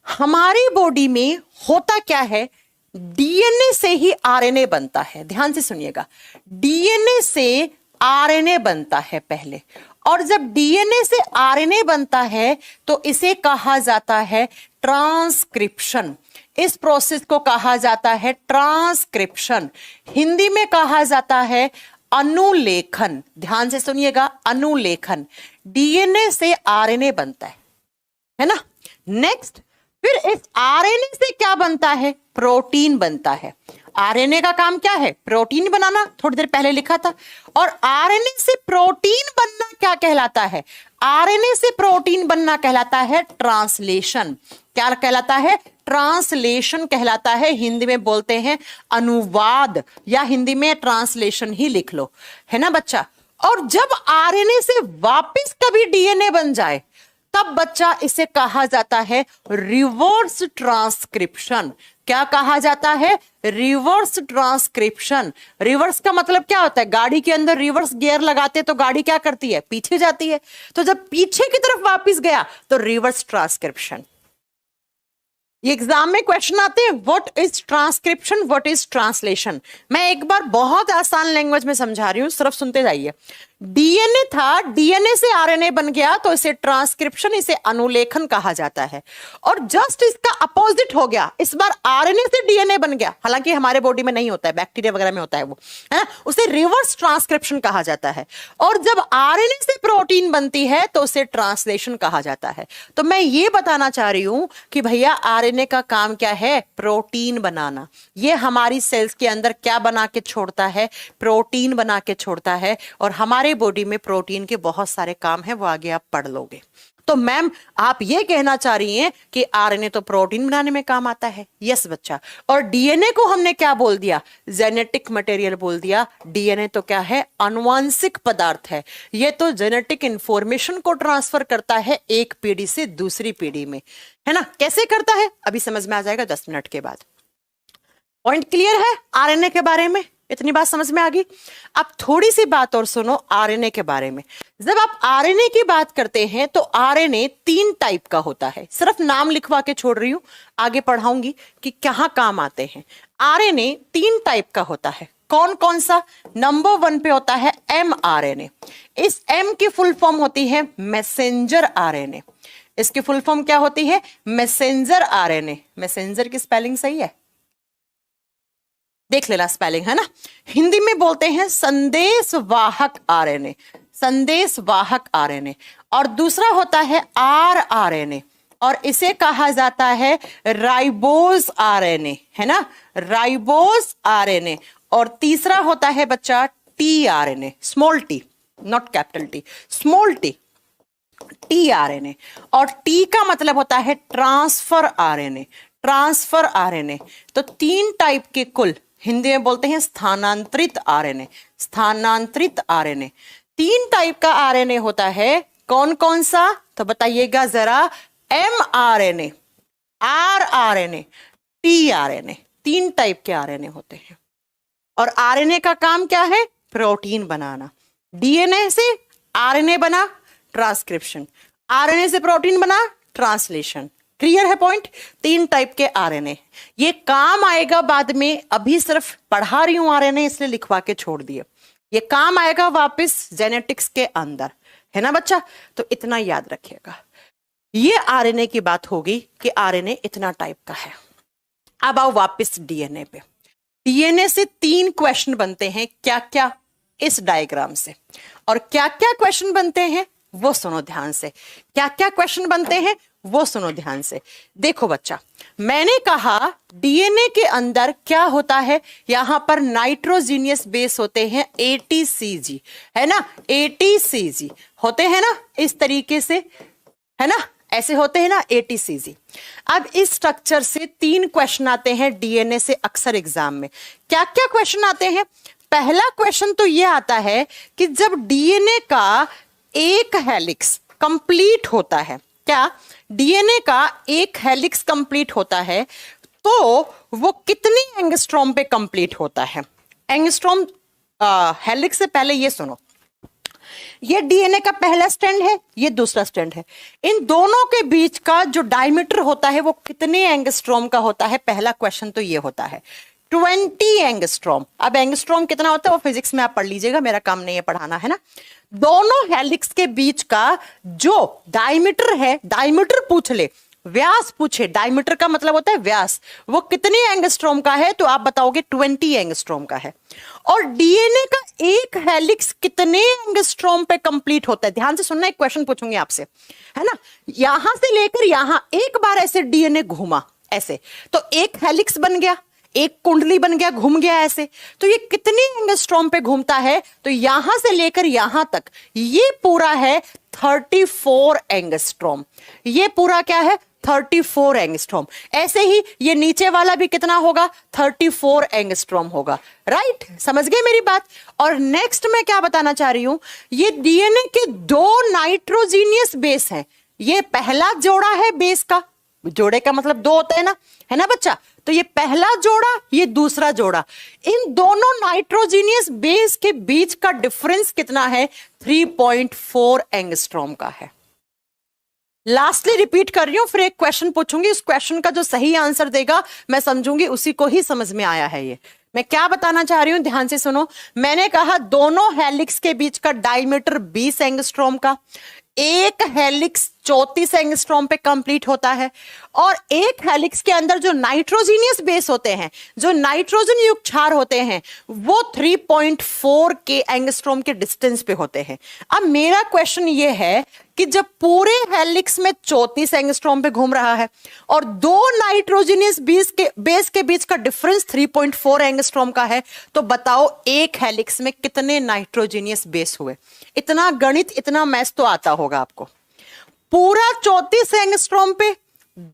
[SPEAKER 1] हमारी बॉडी में होता क्या है, डीएनए से ही आरएनए बनता है। ध्यान से सुनिएगा, डीएनए से आरएनए बनता है पहले, और जब डीएनए से आरएनए बनता है तो इसे कहा जाता है ट्रांसक्रिप्शन। इस प्रोसेस को कहा जाता है ट्रांसक्रिप्शन, हिंदी में कहा जाता है अनुलेखन। ध्यान से सुनिएगा, अनुलेखन। डीएनए से आरएनए बनता है ना। नेक्स्ट, फिर इस आरएनए से क्या बनता है, प्रोटीन बनता है। आरएनए का काम क्या है, प्रोटीन बनाना, थोड़ी देर पहले लिखा था। और आरएनए से प्रोटीन बनना क्या कहलाता है, आरएनए से प्रोटीन बनना कहलाता है ट्रांसलेशन। क्या कहलाता है, ट्रांसलेशन कहलाता है। हिंदी में बोलते हैं अनुवाद, या हिंदी में ट्रांसलेशन ही लिख लो, है ना बच्चा। और जब आरएनए से वापस कभी डीएनए बन जाए तब बच्चा इसे कहा जाता है रिवर्स ट्रांसक्रिप्शन। क्या कहा जाता है, रिवर्स ट्रांसक्रिप्शन। रिवर्स का मतलब क्या होता है, गाड़ी के अंदर रिवर्स गियर लगाते तो गाड़ी क्या करती है, पीछे जाती है। तो जब पीछे की तरफ वापस गया तो रिवर्स ट्रांसक्रिप्शन। ये एग्जाम में क्वेश्चन आते हैं, what is transcription, what is translation. मैं एक बार बहुत आसान लैंग्वेज में समझा रही हूं, सिर्फ सुनते जाइए। डीएनए था, डीएनए से आरएनए बन गया तो इसे ट्रांसक्रिप्शन, इसे अनुलेखन कहा जाता है। और जस्ट इसका अपोजिट हो गया, इस बार आरएनए से डीएनए बन गया, हालांकि हमारे बॉडी में नहीं होता है, बैक्टीरिया वगैरह में होता है वो, है ना, उसे रिवर्स ट्रांसक्रिप्शन कहा जाता है। और जब आरएनए से प्रोटीन बनती है तो उसे ट्रांसलेशन कहा जाता है। तो मैं ये बताना चाह रही हूं कि भैया आरएनए का काम क्या है, प्रोटीन बनाना। ये हमारी सेल्स के अंदर क्या बना के छोड़ता है, प्रोटीन बना के छोड़ता है। और हमारे बॉडी में प्रोटीन के बहुत सारे काम हैं, वो आगे आप पढ़ लोगे। तो मैम आप ये कहना चाह रही हैं कि आरएनए तो प्रोटीन बनाने में काम आता है। यस बच्चा। और डीएनए को हमने क्या बोल दिया, जेनेटिक मटेरियल बोल दिया। डीएनए तो क्या है, आनुवंशिक पदार्थ है। ये तो जेनेटिक इंफॉर्मेशन को ट्रांसफर करता है एक पीढ़ी से दूसरी पीढ़ी में, है ना। कैसे करता है अभी समझ में आ जाएगा 10 मिनट के बाद। पॉइंट क्लियर है आरएनए के बारे में, इतनी बात समझ में आ गई। अब थोड़ी सी बात और सुनो आरएनए के बारे में। जब आप आरएनए की बात करते हैं तो आरएनए 3 टाइप का होता है। सिर्फ नाम लिखवा के छोड़ रही हूं, आगे पढ़ाऊंगी कि कहां काम आते हैं। आरएनए 3 टाइप का होता है। कौन कौन सा, नंबर 1 पे होता है mRNA। इस M की फुल फॉर्म होती है मैसेंजर आरएनए। इसकी फुल फॉर्म क्या होती है, मैसेंजर आरएनए। मैसेंजर की स्पेलिंग सही है, देख लेना स्पेलिंग, है ना। हिंदी में बोलते हैं संदेशवाहक आरएनए, संदेशवाहक आरएनए। और दूसरा होता है rRNA, और इसे कहा जाता है राइबोज आरएनए, है ना, राइबोज आरएनए। और तीसरा होता है बच्चा tRNA, small T, not capital T, small T, tRNA। और टी का मतलब होता है ट्रांसफर आरएनए, ट्रांसफर आरएनए। तो 3 टाइप के कुल, हिंदी में बोलते हैं स्थानांतरित आरएनए, स्थानांतरित आरएनए। 3 टाइप का आरएनए होता है। कौन कौन सा, तो बताइएगा जरा। mRNA, rRNA, tRNA, 3 टाइप के आरएनए होते हैं। और आरएनए का काम क्या है, प्रोटीन बनाना। डीएनए से आरएनए बना, ट्रांसक्रिप्शन। आरएनए से प्रोटीन बना, ट्रांसलेशन। क्लियर है पॉइंट। 3 टाइप के आरएनए, ये काम आएगा बाद में, अभी सिर्फ पढ़ा रही हूं आरएनए इसलिए लिखवा के छोड़ दिए। ये काम आएगा वापस जेनेटिक्स के अंदर, है ना बच्चा। तो इतना याद रखिएगा। ये आरएनए की बात होगी कि आरएनए इतना टाइप का है। अब आओ वापस डीएनए पे। डीएनए से 3 क्वेश्चन बनते हैं, क्या क्या, इस डायग्राम से। और क्या क्या क्वेश्चन बनते हैं वो सुनो ध्यान से। क्या क्या क्वेश्चन बनते हैं वो सुनो ध्यान से। देखो बच्चा, मैंने कहा डीएनए के अंदर क्या होता है, यहां पर नाइट्रोजीनियस बेस होते हैं ATCG, है ना, ATCG होते हैं ना इस तरीके से, है ना, ऐसे होते हैं ना ATCG। अब इस स्ट्रक्चर से 3 क्वेश्चन आते हैं डीएनए से अक्सर एग्जाम में। क्या क्या क्वेश्चन आते हैं, पहला क्वेश्चन तो ये आता है कि जब डीएनए का एक हेलिक्स कंप्लीट होता है, क्या डीएनए का एक हेलिक्स कंप्लीट होता है तो वो कितनी एंगस्ट्रॉम पे कंप्लीट होता है? एंगस्ट्रॉम हेलिक्स से पहले ये सुनो, ये डीएनए का पहला स्ट्रैंड है, ये दूसरा स्ट्रैंड है, इन दोनों के बीच का जो डायमीटर होता है वो कितने एंगस्ट्रॉम का होता है? पहला क्वेश्चन तो ये होता है 20 एंगस्ट्रॉम। अब एंगस्ट्रॉम कितना होता है वो फिजिक्स में आप पढ़ लीजिएगा, मेरा काम नहीं है पढ़ाना, है ना। दोनों हेलिक्स के बीच का जो डायमीटर है, डायमीटर पूछ ले, व्यास पूछे, डायमीटर का मतलब होता है व्यास, वो कितने एंगस्ट्रॉम का है तो आप बताओगे 20 एंगस्ट्रॉम का है। और डीएनए का एक हेलिक्स कितने एंगस्ट्रॉम पे कंप्लीट होता है? ध्यान से सुनना, एक क्वेश्चन पूछूंगी आपसे, है ना। यहां से लेकर यहां एक बार ऐसे डीएनए घूमा ऐसे, तो एक हेलिक्स बन गया, एक कुंडली बन गया, घूम गया ऐसे, तो ये कितने एंगस्ट्रॉम पे घूमता है? तो यहां से लेकर यहां तक ये पूरा है 34 एंगस्ट्रॉम। ये पूरा क्या है? 34 एंगस्ट्रॉम। ऐसे ही ये नीचे वाला भी कितना होगा? 34 एंगस्ट्रॉम होगा। राइट, समझ गए मेरी बात। और नेक्स्ट मैं क्या बताना चाह रही हूं, ये डीएनए के 2 नाइट्रोजीनियस बेस हैं। ये पहला जोड़ा है बेस का, जोड़े का मतलब 2 होता है ना बच्चा, तो ये पहला जोड़ा, ये दूसरा जोड़ा, इन दोनों नाइट्रोजीनियस बेस के बीच का डिफरेंस कितना है? 3.4 एंगस्ट्रॉम का है। लास्टली रिपीट कर रही हूं, फिर एक क्वेश्चन पूछूंगी, उस क्वेश्चन का जो सही आंसर देगा मैं समझूंगी उसी को ही समझ में आया है। ये मैं क्या बताना चाह रही हूं, ध्यान से सुनो। मैंने कहा दोनों हेलिक्स के बीच का डायमीटर 20 एंगस्ट्रॉम का, एक हेलिक्स 34 एंगस्ट्रॉम पे कंप्लीट होता है, और एक हेलिक्स के अंदर जो नाइट्रोजीनियस बेस होते हैं, जो नाइट्रोजन युक्त क्षार होते हैं, वो 3.4 के एंगस्ट्रॉम के डिस्टेंस पे होते हैं। अब मेरा क्वेश्चन ये है कि जब पूरे हेलिक्स में 34 एंगस्ट्रॉम पे घूम रहा है और 2 नाइट्रोजीनियस बेस के बीच का डिफरेंस 3.4 एंगस्ट्रॉम का है, तो बताओ एक हेलिक्स में कितने नाइट्रोजीनियस बेस हुए? इतना गणित, इतना मैथ्स तो आता होगा आपको। पूरा 34 एंगस्ट्रॉम पे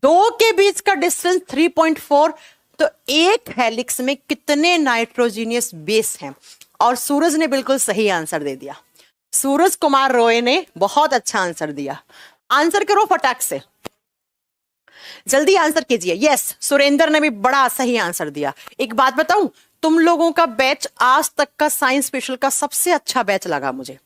[SPEAKER 1] 2 के बीच का डिस्टेंस 3.4, तो एक हेलिक्स में कितने नाइट्रोजीनियस बेस हैं? और सूरज ने बिल्कुल सही आंसर दे दिया। सूरज कुमार रॉय ने बहुत अच्छा आंसर दिया। आंसर करो फटाक से, जल्दी आंसर कीजिए। यस, सुरेंद्र ने भी बड़ा सही आंसर दिया। एक बात बताऊं, तुम लोगों का बैच आज तक का साइंस स्पेशल का सबसे अच्छा बैच लगा मुझे,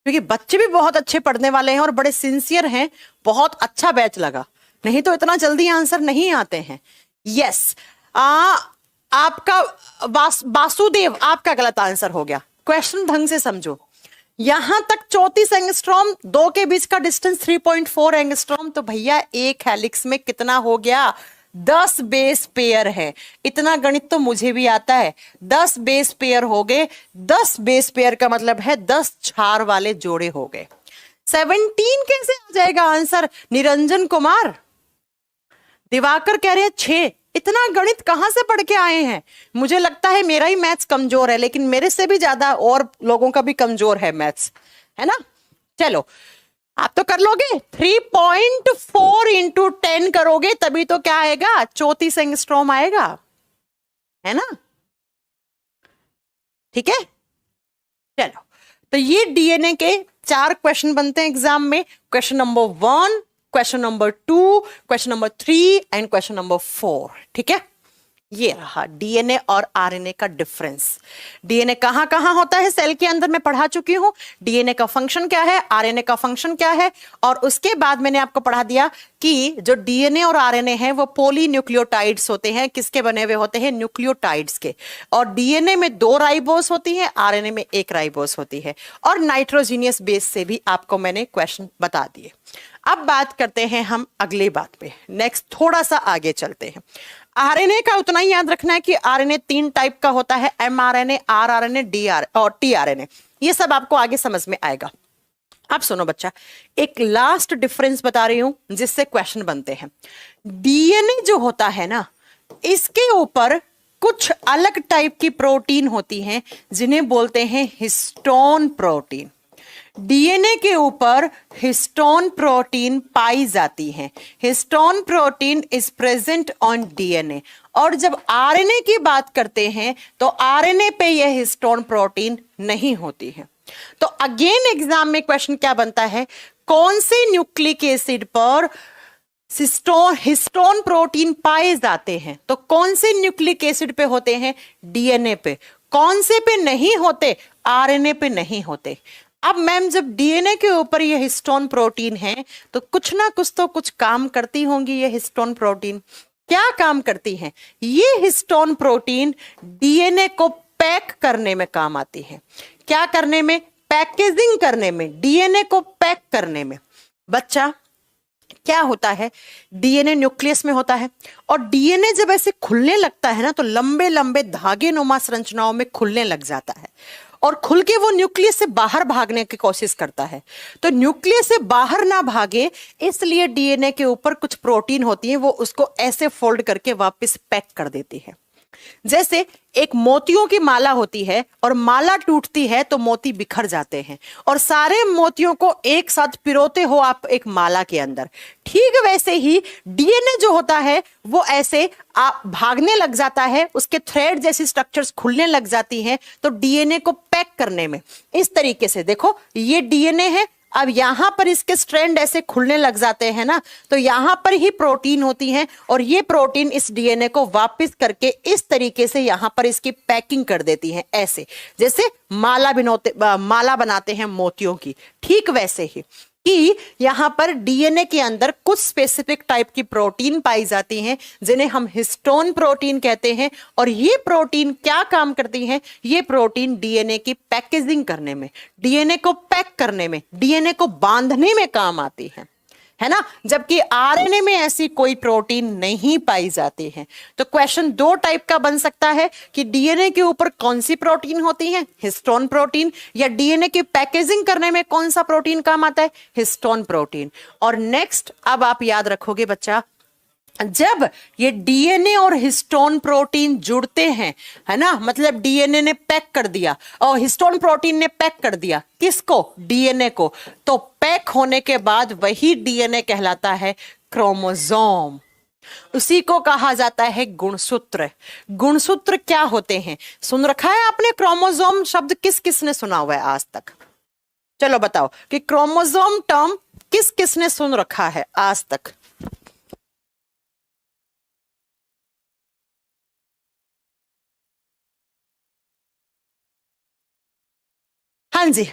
[SPEAKER 1] क्योंकि बच्चे भी बहुत अच्छे पढ़ने वाले हैं और बड़े सिंसियर हैं। बहुत अच्छा बैच लगा, नहीं तो इतना जल्दी आंसर नहीं आते हैं। यस, आपका वासुदेव, आपका गलत आंसर हो गया। क्वेश्चन ढंग से समझो, यहां तक 34 एंगस्ट्रॉम, 2 के बीच का डिस्टेंस 3.4 एंगस्ट्रॉम, तो भैया एक हेलिक्स में कितना हो गया? 10 बेस पेयर है। इतना गणित तो मुझे भी आता है। 10 बेस पेयर हो गए, 10 बेस पेयर का मतलब है 10 क्षार वाले जोड़े हो गए। 17 कैसे आ जाएगा आंसर? निरंजन कुमार, दिवाकर कह रहे हैं 6। इतना गणित कहां से पढ़ के आए हैं? मुझे लगता है मेरा ही मैथ्स कमजोर है, लेकिन मेरे से भी ज्यादा और लोगों का भी कमजोर है मैथ्स, है ना। चलो, आप तो कर लोगे। 3.4 इंटू 10 करोगे तभी तो क्या आएगा? 34 एंगस्ट्रॉम आएगा, है ना। ठीक है, चलो, तो ये डीएनए के 4 क्वेश्चन बनते हैं एग्जाम में। Question number 1, question number 2, question number 3 and question number 4। ठीक है, ये रहा डीएनए और आरएनए का डिफरेंस। डीएनए कहां कहां होता है सेल के अंदर मैं पढ़ा चुकी हूं। डीएनए का फंक्शन क्या है, आरएनए का फंक्शन क्या है, और उसके बाद मैंने आपको पढ़ा दिया कि जो डीएनए और आरएनए हैं वो पॉलीन्यूक्लियोटाइड्स होते हैं। किसके बने हुए होते हैं? न्यूक्लियोटाइड्स के। और डीएनए में 2 राइबोस होती हैं, आरएनए में 1 राइबोस होती है। और नाइट्रोजीनियस बेस से भी आपको मैंने क्वेश्चन बता दिए। अब बात करते हैं हम अगली बात पे, नेक्स्ट थोड़ा सा आगे चलते हैं। आरएनए का उतना ही याद रखना है कि आरएनए 3 टाइप का होता है, एमआरएनए, आरआरएनए, और टीआरएनए। ये सब आपको आगे समझ में आएगा। अब सुनो बच्चा, एक लास्ट डिफरेंस बता रही हूं जिससे क्वेश्चन बनते हैं। डीएनए जो होता है ना, इसके ऊपर कुछ अलग टाइप की प्रोटीन होती हैं जिन्हें बोलते हैं हिस्टोन प्रोटीन। डीएनए के ऊपर हिस्टोन प्रोटीन पाई जाती है। Histone protein is present on DNA. और जब आरएनए की बात करते हैं तो आरएनए पे यह हिस्टोन प्रोटीन नहीं होती है। तो अगेन एग्जाम में क्वेश्चन क्या बनता है, कौन से न्यूक्लिक एसिड पर हिस्टोन प्रोटीन पाए जाते हैं? तो कौन से न्यूक्लिक एसिड पे होते हैं? डीएनए पे। कौन से पे नहीं होते? आरएनए पे नहीं होते। अब मैम जब डीएनए के ऊपर ये हिस्टोन प्रोटीन है तो कुछ ना कुछ तो कुछ काम करती होंगी ये हिस्टोन प्रोटीन। क्या काम करती हैं? ये हिस्टोन प्रोटीन डीएनए को पैक करने में काम आती है। क्या करने में? पैकेजिंग करने में, डीएनए को पैक करने में। बच्चा क्या होता है, डीएनए न्यूक्लियस में होता है और डीएनए जब ऐसे खुलने लगता है ना तो लंबे लंबे धागे नुमा संरचनाओं में खुलने लग जाता है और खुल के वो न्यूक्लियस से बाहर भागने की कोशिश करता है। तो न्यूक्लियस से बाहर ना भागे इसलिए डीएनए के ऊपर कुछ प्रोटीन होती है, वो उसको ऐसे फोल्ड करके वापस पैक कर देती है। जैसे एक मोतियों की माला होती है और माला टूटती है तो मोती बिखर जाते हैं और सारे मोतियों को एक साथ पिरोते हो आप एक माला के अंदर। ठीक वैसे ही डीएनए जो होता है वो ऐसे भागने लग जाता है, उसके थ्रेड जैसी स्ट्रक्चर्स खुलने लग जाती हैं तो डीएनए को पैक करने में इस तरीके से। देखो ये डीएनए है, अब यहां पर इसके स्ट्रैंड ऐसे खुलने लग जाते हैं ना तो यहां पर ही प्रोटीन होती है और ये प्रोटीन इस डीएनए को वापस करके इस तरीके से यहां पर इसकी पैकिंग कर देती है, ऐसे जैसे माला बनाते हैं मोतियों की। ठीक वैसे ही कि यहां पर डीएनए के अंदर कुछ स्पेसिफिक टाइप की प्रोटीन पाई जाती हैं जिन्हें हम हिस्टोन प्रोटीन कहते हैं और ये प्रोटीन क्या काम करती हैं? ये प्रोटीन डीएनए की पैकेजिंग करने में, डीएनए को पैक करने में, डीएनए को बांधने में काम आती है ना। जबकि आरएनए में ऐसी कोई प्रोटीन नहीं पाई जाती है। तो क्वेश्चन दो टाइप का बन सकता है कि डीएनए के ऊपर कौन सी प्रोटीन होती है? Histone protein. या डीएनए की पैकेजिंग करने में कौन सा प्रोटीन काम आता है? Histone protein. और नेक्स्ट अब आप याद रखोगे बच्चा, जब ये डीएनए और हिस्टोन प्रोटीन जुड़ते हैं, है ना, मतलब डीएनए ने पैक कर दिया और हिस्टोन प्रोटीन ने पैक कर दिया किसको? डीएनए को। तो पैक होने के बाद वही डीएनए कहलाता है क्रोमोसोम। उसी को कहा जाता है गुणसूत्र। गुणसूत्र क्या होते हैं? सुन रखा है आपने क्रोमोसोम शब्द? किस किसने सुना हुआ है आज तक? चलो बताओ कि क्रोमोसोम टर्म किस किसने सुन रखा है आज तक? हाँ जी,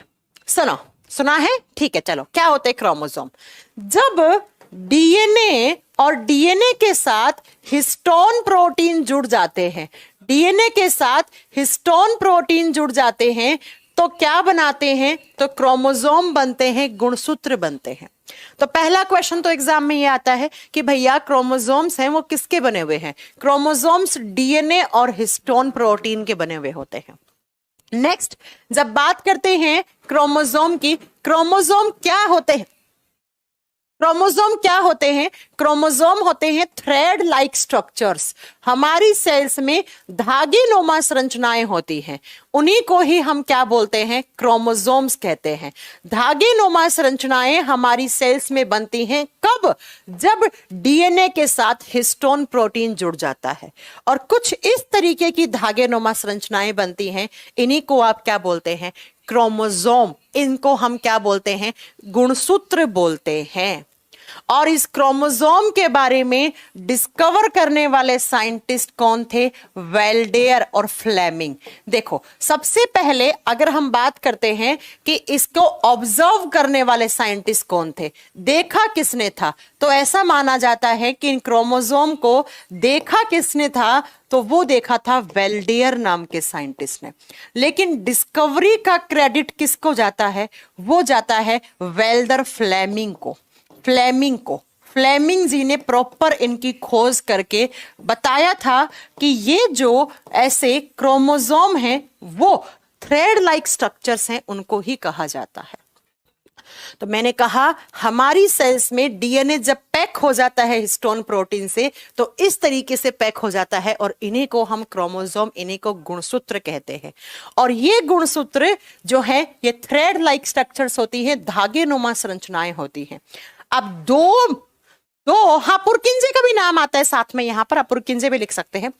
[SPEAKER 1] सुना है? ठीक है, चलो क्या होते हैं क्रोमोसोम? जब डीएनए और डीएनए के साथ हिस्टोन प्रोटीन जुड़ जाते हैं, डीएनए के साथ हिस्टोन प्रोटीन जुड़ जाते हैं तो क्या बनाते हैं? तो क्रोमोसोम बनते हैं, गुणसूत्र बनते हैं। तो पहला क्वेश्चन तो एग्जाम में ये आता है कि भैया क्रोमोसोम्स हैं वो किसके बने हुए हैं? क्रोमोसोम्स डीएनए और हिस्टोन प्रोटीन के बने हुए होते हैं। नेक्स्ट जब बात करते हैं क्रोमोसोम की, क्रोमोसोम क्या होते हैं? क्रोमोसोम क्या होते हैं? क्रोमोसोम होते हैं थ्रेड लाइक स्ट्रक्चर्स। हमारी सेल्स में धागे नुमा संरचनाएं होती हैं, उन्हीं को ही हम क्या बोलते हैं? क्रोमोसोम्स कहते हैं। धागे नुमा संरचनाएं हमारी सेल्स में बनती हैं कब? जब डीएनए के साथ हिस्टोन प्रोटीन जुड़ जाता है और कुछ इस तरीके की धागे नुमा संरचनाएं बनती हैं, इन्हीं को आप क्या बोलते हैं? क्रोमोसोम। इनको हम क्या बोलते हैं? गुणसूत्र बोलते हैं। और इस क्रोमोसोम के बारे में डिस्कवर करने वाले साइंटिस्ट कौन थे? वेल्डेयर और फ्लेमिंग। देखो सबसे पहले अगर हम बात करते हैं कि इसको ऑब्जर्व करने वाले साइंटिस्ट कौन थे, देखा किसने था, तो ऐसा माना जाता है कि इन क्रोमोसोम को देखा किसने था? तो वो देखा था वेल्डेयर नाम के साइंटिस्ट ने। लेकिन डिस्कवरी का क्रेडिट किसको जाता है? वो जाता है वेल्डर फ्लेमिंग को। फ्लेमिंग जी ने प्रॉपर इनकी खोज करके बताया था कि ये जो ऐसे क्रोमोसोम हैं वो थ्रेड लाइक स्ट्रक्चर्स हैं, उनको ही कहा जाता है। तो मैंने कहा हमारी सेल्स में डीएनए जब पैक हो जाता है हिस्टोन प्रोटीन से तो इस तरीके से पैक हो जाता है, और इन्हीं को हम क्रोमोसोम, इन्हीं को गुणसूत्र कहते हैं। और ये गुणसूत्र जो है ये थ्रेड लाइक स्ट्रक्चर्स होती है, धागे नुमा संरचनाएं होती हैं। अब दो हाँ, पुरकिंजे का भी नाम आता है साथ में, यहां पर आप पुरकिंजे भी लिख सकते हैं।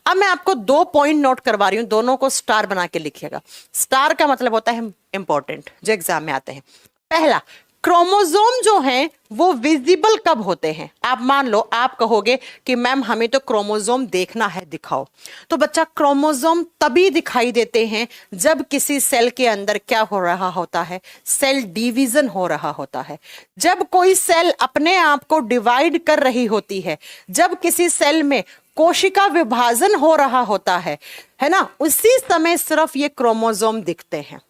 [SPEAKER 1] अब मैं आपको 2 पॉइंट नोट करवा रही हूं, दोनों को स्टार बना के लिखिएगा। स्टार का मतलब होता है इंपॉर्टेंट, जो एग्जाम में आते हैं। पहला, क्रोमोसोम जो है वो विजिबल कब होते हैं? आप मान लो आप कहोगे कि मैम हमें तो क्रोमोसोम देखना है, दिखाओ। तो बच्चा क्रोमोसोम तभी दिखाई देते हैं जब किसी सेल के अंदर क्या हो रहा होता है, सेल डिवीजन हो रहा होता है। जब कोई सेल अपने आप को डिवाइड कर रही होती है, जब किसी सेल में कोशिका विभाजन हो रहा होता है ना, उसी समय सिर्फ ये क्रोमोसोम दिखते हैं,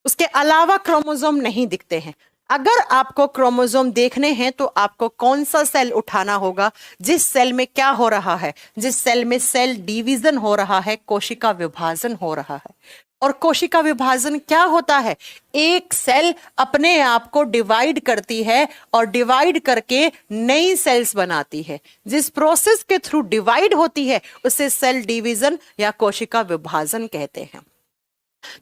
[SPEAKER 1] उसके अलावा क्रोमोसोम नहीं दिखते हैं। अगर आपको क्रोमोसोम देखने हैं तो आपको कौन सा सेल उठाना होगा, जिस सेल में क्या हो रहा है, जिस सेल में सेल डिवीजन हो रहा है, कोशिका विभाजन हो रहा है। और कोशिका विभाजन क्या होता है? एक सेल अपने आप को डिवाइड करती है और डिवाइड करके नई सेल्स बनाती है। जिस प्रोसेस के थ्रू डिवाइड होती है उसे सेल डिवीजन या कोशिका विभाजन कहते हैं।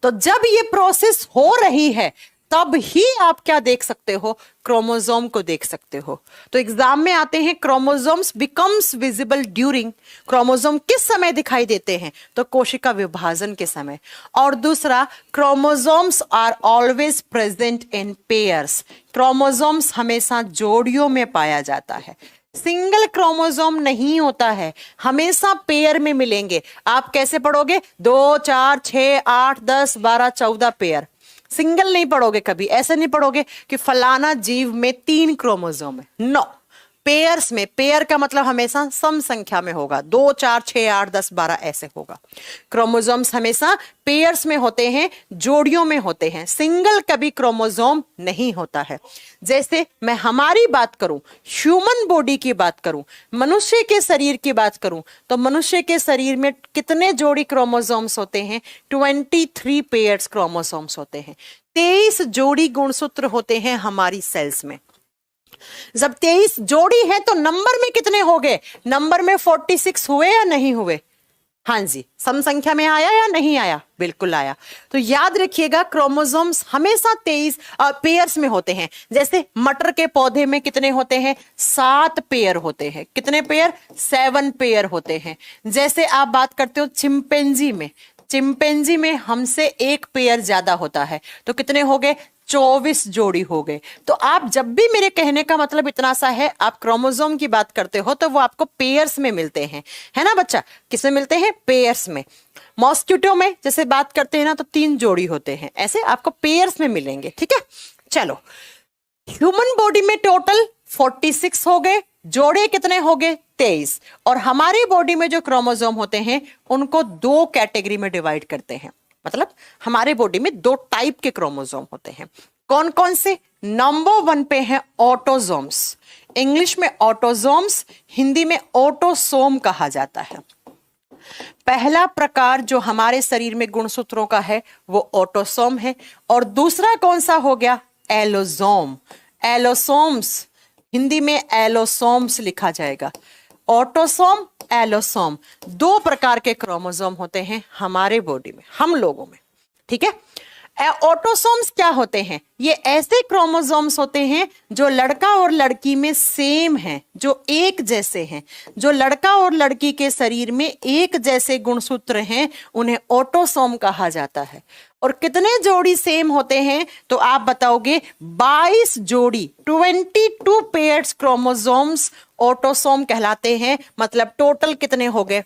[SPEAKER 1] तो जब ये प्रोसेस हो रही है तब ही आप क्या देख सकते हो? क्रोमोसोम को देख सकते हो। तो एग्जाम में आते हैं chromosomes becomes visible during, chromosome किस समय दिखाई देते हैं? तो कोशिका विभाजन के समय। और दूसरा, chromosomes are always present in pairs, chromosomes हमेशा जोड़ियों में पाया जाता है, सिंगल क्रोमोसोम नहीं होता है, हमेशा पेयर में मिलेंगे। आप कैसे पढ़ोगे? 2, 4, 6, 8, 10, 12, 14 पेयर, सिंगल नहीं पढ़ोगे कभी। ऐसे नहीं पढ़ोगे कि फलाना जीव में 3 क्रोमोसोम है, नो, पेयर्स में। पेयर का मतलब हमेशा सम संख्या में होगा, 2, 4, 6, 8, 10, 12 ऐसे होगा। क्रोमोसोम्स हमेशा पेयर्स में होते हैं, जोड़ियों में होते हैं, सिंगल कभी क्रोमोसोम नहीं होता है। जैसे मैं हमारी बात करूं, ह्यूमन बॉडी की बात करूं, मनुष्य के शरीर की बात करूं, तो मनुष्य के शरीर में कितने जोड़ी क्रोमोसोम्स होते हैं? 23 पेयर्स क्रोमोसोम्स होते हैं। 23 जोड़ी गुणसूत्र होते हैं हमारी सेल्स में। जब 23 जोड़ी है तो नंबर में कितने हो गए? नंबर में 46 हुए या नहीं हुए? हाँ जी, सम संख्या में आया या नहीं आया? बिल्कुल आया। तो याद रखिएगा क्रोमोसोम्स हमेशा 23 पेयर्स में होते हैं। जैसे मटर के पौधे में कितने होते हैं? 7 पेयर होते हैं। कितने पेयर? 7 पेयर होते हैं। जैसे आप बात करते हो चिंपैंजी में, चिंपैंजी में हमसे 1 पेयर ज्यादा होता है, तो कितने हो गए? 24 जोड़ी हो गए। तो आप जब भी, मेरे कहने का मतलब इतना सा है, आप क्रोमोसोम की बात करते हो तो वो आपको पेयर्स में मिलते हैं, है ना बच्चा? किसमें मिलते हैं? पेयर्स में। मॉस्किटो में जैसे बात करते हैं ना तो 3 जोड़ी होते हैं, ऐसे आपको पेयर्स में मिलेंगे। ठीक है, चलो, ह्यूमन बॉडी में टोटल 46 हो गए, जोड़े कितने हो गए? 23। और हमारी बॉडी में जो क्रोमोसोम होते हैं उनको 2 कैटेगरी में डिवाइड करते हैं। मतलब हमारे बॉडी में 2 टाइप के क्रोमोसोम होते हैं। कौन कौन से? नंबर 1 पे है ऑटोसोम्स, इंग्लिश में ऑटोसोम्स, हिंदी में ऑटोसोम कहा जाता है। पहला प्रकार जो हमारे शरीर में गुणसूत्रों का है वो ऑटोसोम है। और दूसरा कौन सा हो गया? एलोसोम। एलोसोम्स, हिंदी में एलोसोम्स लिखा जाएगा। ऑटोसोम, एलोसोम, 2 प्रकार के क्रोमोसोम होते हैं हमारे बॉडी में, हम लोगों में। ठीक है, ऑटोसोम्स क्या होते हैं? ये ऐसे क्रोमोसोम्स होते हैं जो लड़का और लड़की में सेम हैं, जो एक जैसे हैं, जो लड़का और लड़की के शरीर में एक जैसे गुणसूत्र हैं, उन्हें ऑटोसोम कहा जाता है। और कितने जोड़ी सेम होते हैं? तो आप बताओगे 22 जोड़ी, 22 पेयर्स क्रोमोसोम्स ऑटोसोम कहलाते हैं। मतलब टोटल कितने हो गए?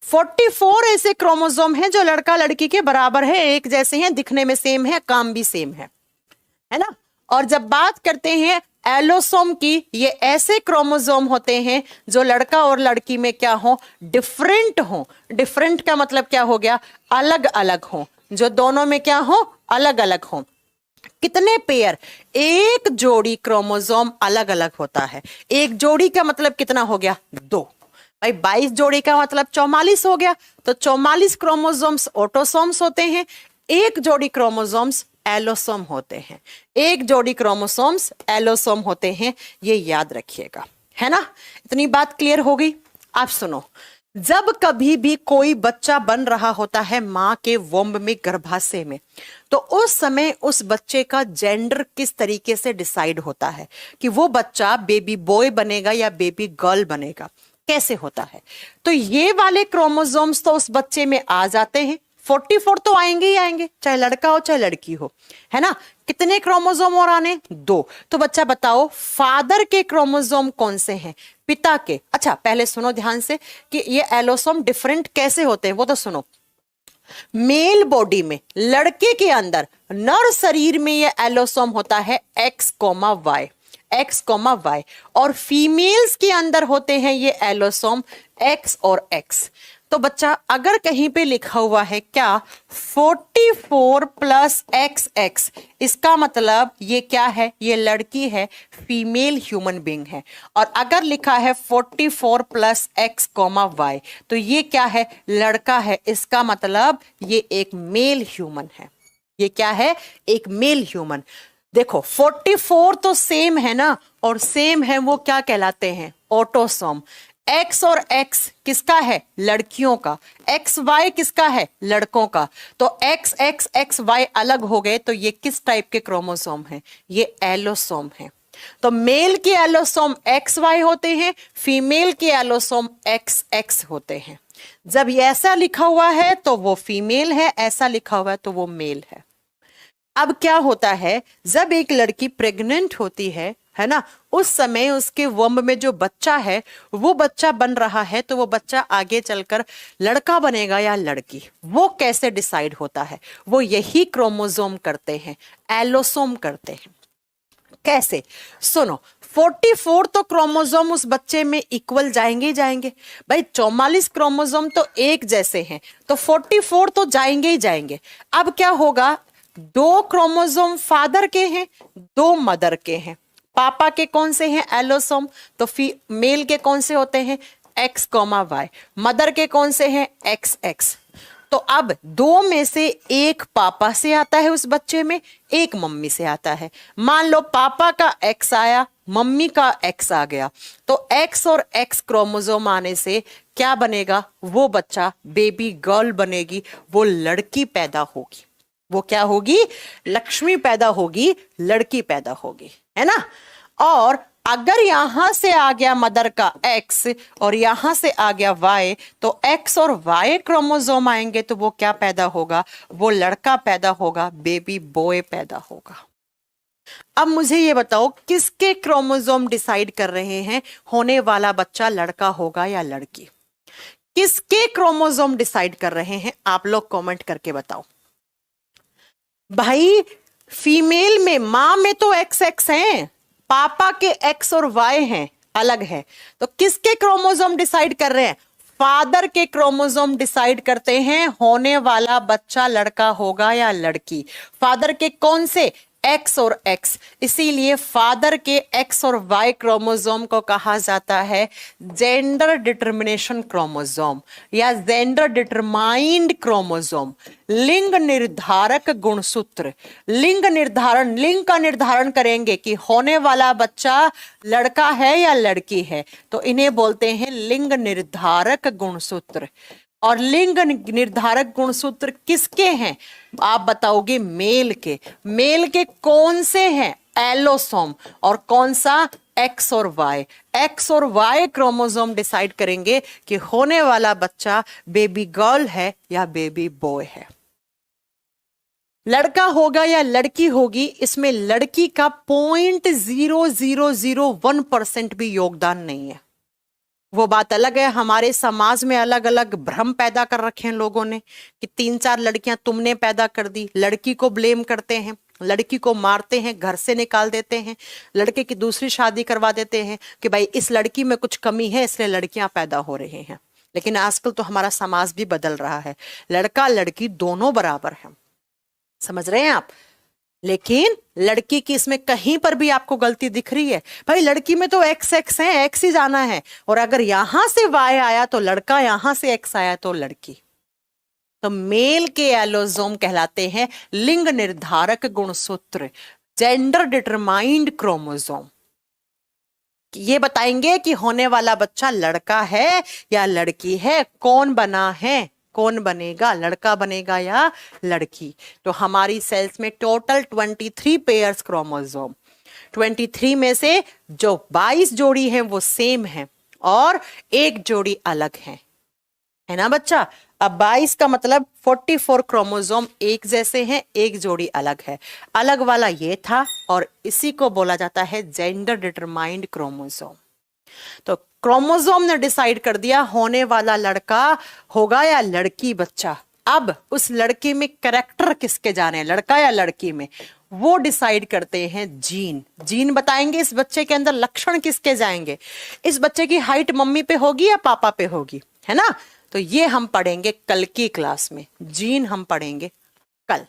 [SPEAKER 1] 44 ऐसे क्रोमोसोम हैं जो लड़का लड़की के बराबर है, एक जैसे हैं, दिखने में सेम है, काम भी सेम है ना? और जब बात करते हैं एलोसोम की, ये ऐसे क्रोमोसोम होते हैं जो लड़का और लड़की में क्या हो? डिफरेंट हो। डिफरेंट का मतलब क्या हो गया? अलग अलग हो, जो दोनों में क्या हो? अलग अलग हो। कितने पेयर? 1 जोड़ी क्रोमोसोम अलग अलग होता है। 1 जोड़ी का मतलब कितना हो गया? 2। भाई 22 जोड़ी का मतलब 44 हो गया। तो 44 क्रोमोसोम्स ऑटोसोम्स होते हैं, 1 जोड़ी क्रोमोसोम्स एलोसोम होते हैं। एक जोड़ी क्रोमोसोम्स एलोसोम होते हैं, ये याद रखिएगा, है ना। इतनी बात क्लियर हो गई। आप सुनो, जब कभी भी कोई बच्चा बन रहा होता है मां के वोम्ब में, गर्भाशय में, तो उस समय उस बच्चे का जेंडर किस तरीके से डिसाइड होता है कि वो बच्चा बेबी बॉय बनेगा या बेबी गर्ल बनेगा, कैसे होता है। तो ये वाले क्रोमोसोम्स तो उस बच्चे में आ जाते हैं, 44 तो आएंगे ही आएंगे, चाहे लड़का हो चाहे लड़की हो, है ना। कितने क्रोमोसोम और आने? 2। तो बच्चा बताओ फादर के क्रोमोसोम कौन से हैं? पिता के। अच्छा पहले सुनो ध्यान से कि ये एलोसोम डिफरेंट कैसे होते हैं, वो तो सुनो। मेल बॉडी में, लड़के के अंदर, नर शरीर में ये एलोसोम होता है X, Y, और फीमेल्स के अंदर होते हैं ये एलोसोम X और X। तो बच्चा अगर कहीं पे लिखा हुआ है क्या 44 प्लस XX, इसका मतलब ये क्या है? ये लड़की है, फीमेल ह्यूमन बीइंग है। और अगर लिखा है 44 प्लस X, Y, तो ये क्या है? लड़का है, इसका मतलब ये एक मेल ह्यूमन है। ये क्या है? एक मेल ह्यूमन। देखो 44 तो सेम है ना, और सेम है वो क्या कहलाते हैं? ऑटोसोम। X और X किसका है? लड़कियों का। XY किसका है? लड़कों का। तो XX XY अलग हो गए, तो ये किस टाइप के क्रोमोसोम हैं? ये एलोसोम है। तो मेल के एलोसोम XY होते हैं, फीमेल के एलोसोम XX होते हैं। जब ऐसा लिखा हुआ है तो वो फीमेल है, ऐसा लिखा हुआ है तो वो मेल है। अब क्या होता है, जब एक लड़की प्रेग्नेंट होती है ना, उस समय उसके वंब में जो बच्चा है वो बच्चा बन रहा है, तो वो बच्चा आगे चलकर लड़का बनेगा या लड़की, वो कैसे डिसाइड होता है? वो यही क्रोमोसोम करते हैं, एलोसोम करते हैं। कैसे? सुनो, 44 तो क्रोमोसोम उस बच्चे में इक्वल जाएंगे ही जाएंगे भाई, 44 क्रोमोसोम तो एक जैसे हैं, तो 44 तो जाएंगे ही जाएंगे। अब क्या होगा, 2 क्रोमोसोम फादर के हैं, 2 मदर के हैं। पापा के कौन से हैं? एलोसोम। तो मेल के कौन से होते हैं? X, Y। मदर के कौन से हैं? XX। तो अब 2 में से एक पापा से आता है उस बच्चे में, एक मम्मी से आता है। मान लो पापा का X आया, मम्मी का X आ गया, तो X और X क्रोमोसोम आने से क्या बनेगा? वो बच्चा बेबी गर्ल बनेगी, वो लड़की पैदा होगी। वो क्या होगी? लक्ष्मी पैदा होगी, लड़की पैदा होगी, है ना। और अगर यहां से आ गया मदर का X और यहां से आ गया Y, तो X और Y क्रोमोसोम आएंगे, तो वो क्या पैदा होगा? वो लड़का पैदा होगा, बेबी बॉय पैदा होगा। अब मुझे ये बताओ, किसके क्रोमोसोम डिसाइड कर रहे हैं होने वाला बच्चा लड़का होगा या लड़की? किसके क्रोमोसोम डिसाइड कर रहे हैं? आप लोग कमेंट करके बताओ भाई। फीमेल में, मां में तो XX हैं, पापा के X और Y हैं, अलग है। तो किसके क्रोमोसोम डिसाइड कर रहे हैं? फादर के क्रोमोसोम डिसाइड करते हैं होने वाला बच्चा लड़का होगा या लड़की। फादर के कौन से? X और X। इसीलिए फादर के X और Y क्रोमोसोम को कहा जाता है जेंडर डिटर्मिनेशन क्रोमोसोम या जेंडर डिटरमाइंड क्रोमोसोम, लिंग निर्धारक गुणसूत्र। लिंग का निर्धारण करेंगे कि होने वाला बच्चा लड़का है या लड़की है, तो इन्हें बोलते हैं लिंग निर्धारक गुणसूत्र। और लिंग निर्धारक गुणसूत्र किसके हैं? आप बताओगे मेल के। मेल के कौन से हैं? एलोसोम। और कौन सा? X और Y। X और Y क्रोमोसोम डिसाइड करेंगे कि होने वाला बच्चा बेबी गर्ल है या बेबी बॉय है, लड़का होगा या लड़की होगी। इसमें लड़की का 0.0001% भी योगदान नहीं है। वो बात अलग है, हमारे समाज में अलग अलग भ्रम पैदा कर रखे हैं लोगों ने कि 3-4 लड़कियां तुमने पैदा कर दी, लड़की को ब्लेम करते हैं, लड़की को मारते हैं, घर से निकाल देते हैं, लड़के की दूसरी शादी करवा देते हैं कि भाई इस लड़की में कुछ कमी है इसलिए लड़कियां पैदा हो रही हैं। लेकिन आजकल तो हमारा समाज भी बदल रहा है, लड़का लड़की दोनों बराबर हैं, समझ रहे हैं आप। लेकिन लड़की की इसमें कहीं पर भी आपको गलती दिख रही है? भाई लड़की में तो XX है, X ही जाना है, और अगर यहां से Y आया तो लड़का, यहां से X आया तो लड़की। तो मेल के एलोसोम कहलाते हैं लिंग निर्धारक गुणसूत्र, जेंडर डिटरमाइंड क्रोमोसोम। ये बताएंगे कि होने वाला बच्चा लड़का है या लड़की है, कौन बना है, कौन बनेगा, लड़का बनेगा या लड़की। तो हमारी सेल्स में टोटल 23 पेयर्स क्रोमोसोम, 23 में से जो 22 जोड़ी है वो सेम है और एक जोड़ी अलग है ना बच्चा। अब 22 का मतलब 44 क्रोमोसोम एक जैसे हैं, एक जोड़ी अलग है। अलग वाला ये था और इसी को बोला जाता है जेंडर डिटरमाइंड क्रोमोसोम। तो क्रोमोसोम ने डिसाइड कर दिया होने वाला लड़का होगा या लड़की बच्चा। अब उस लड़के में कैरेक्टर किसके जाने, लड़का या लड़की में, वो डिसाइड करते हैं जीन। जीन बताएंगे इस बच्चे के अंदर लक्षण किसके जाएंगे, इस बच्चे की हाइट मम्मी पे होगी या पापा पे होगी, है ना। तो ये हम पढ़ेंगे कल की क्लास में, जीन हम पढ़ेंगे कल।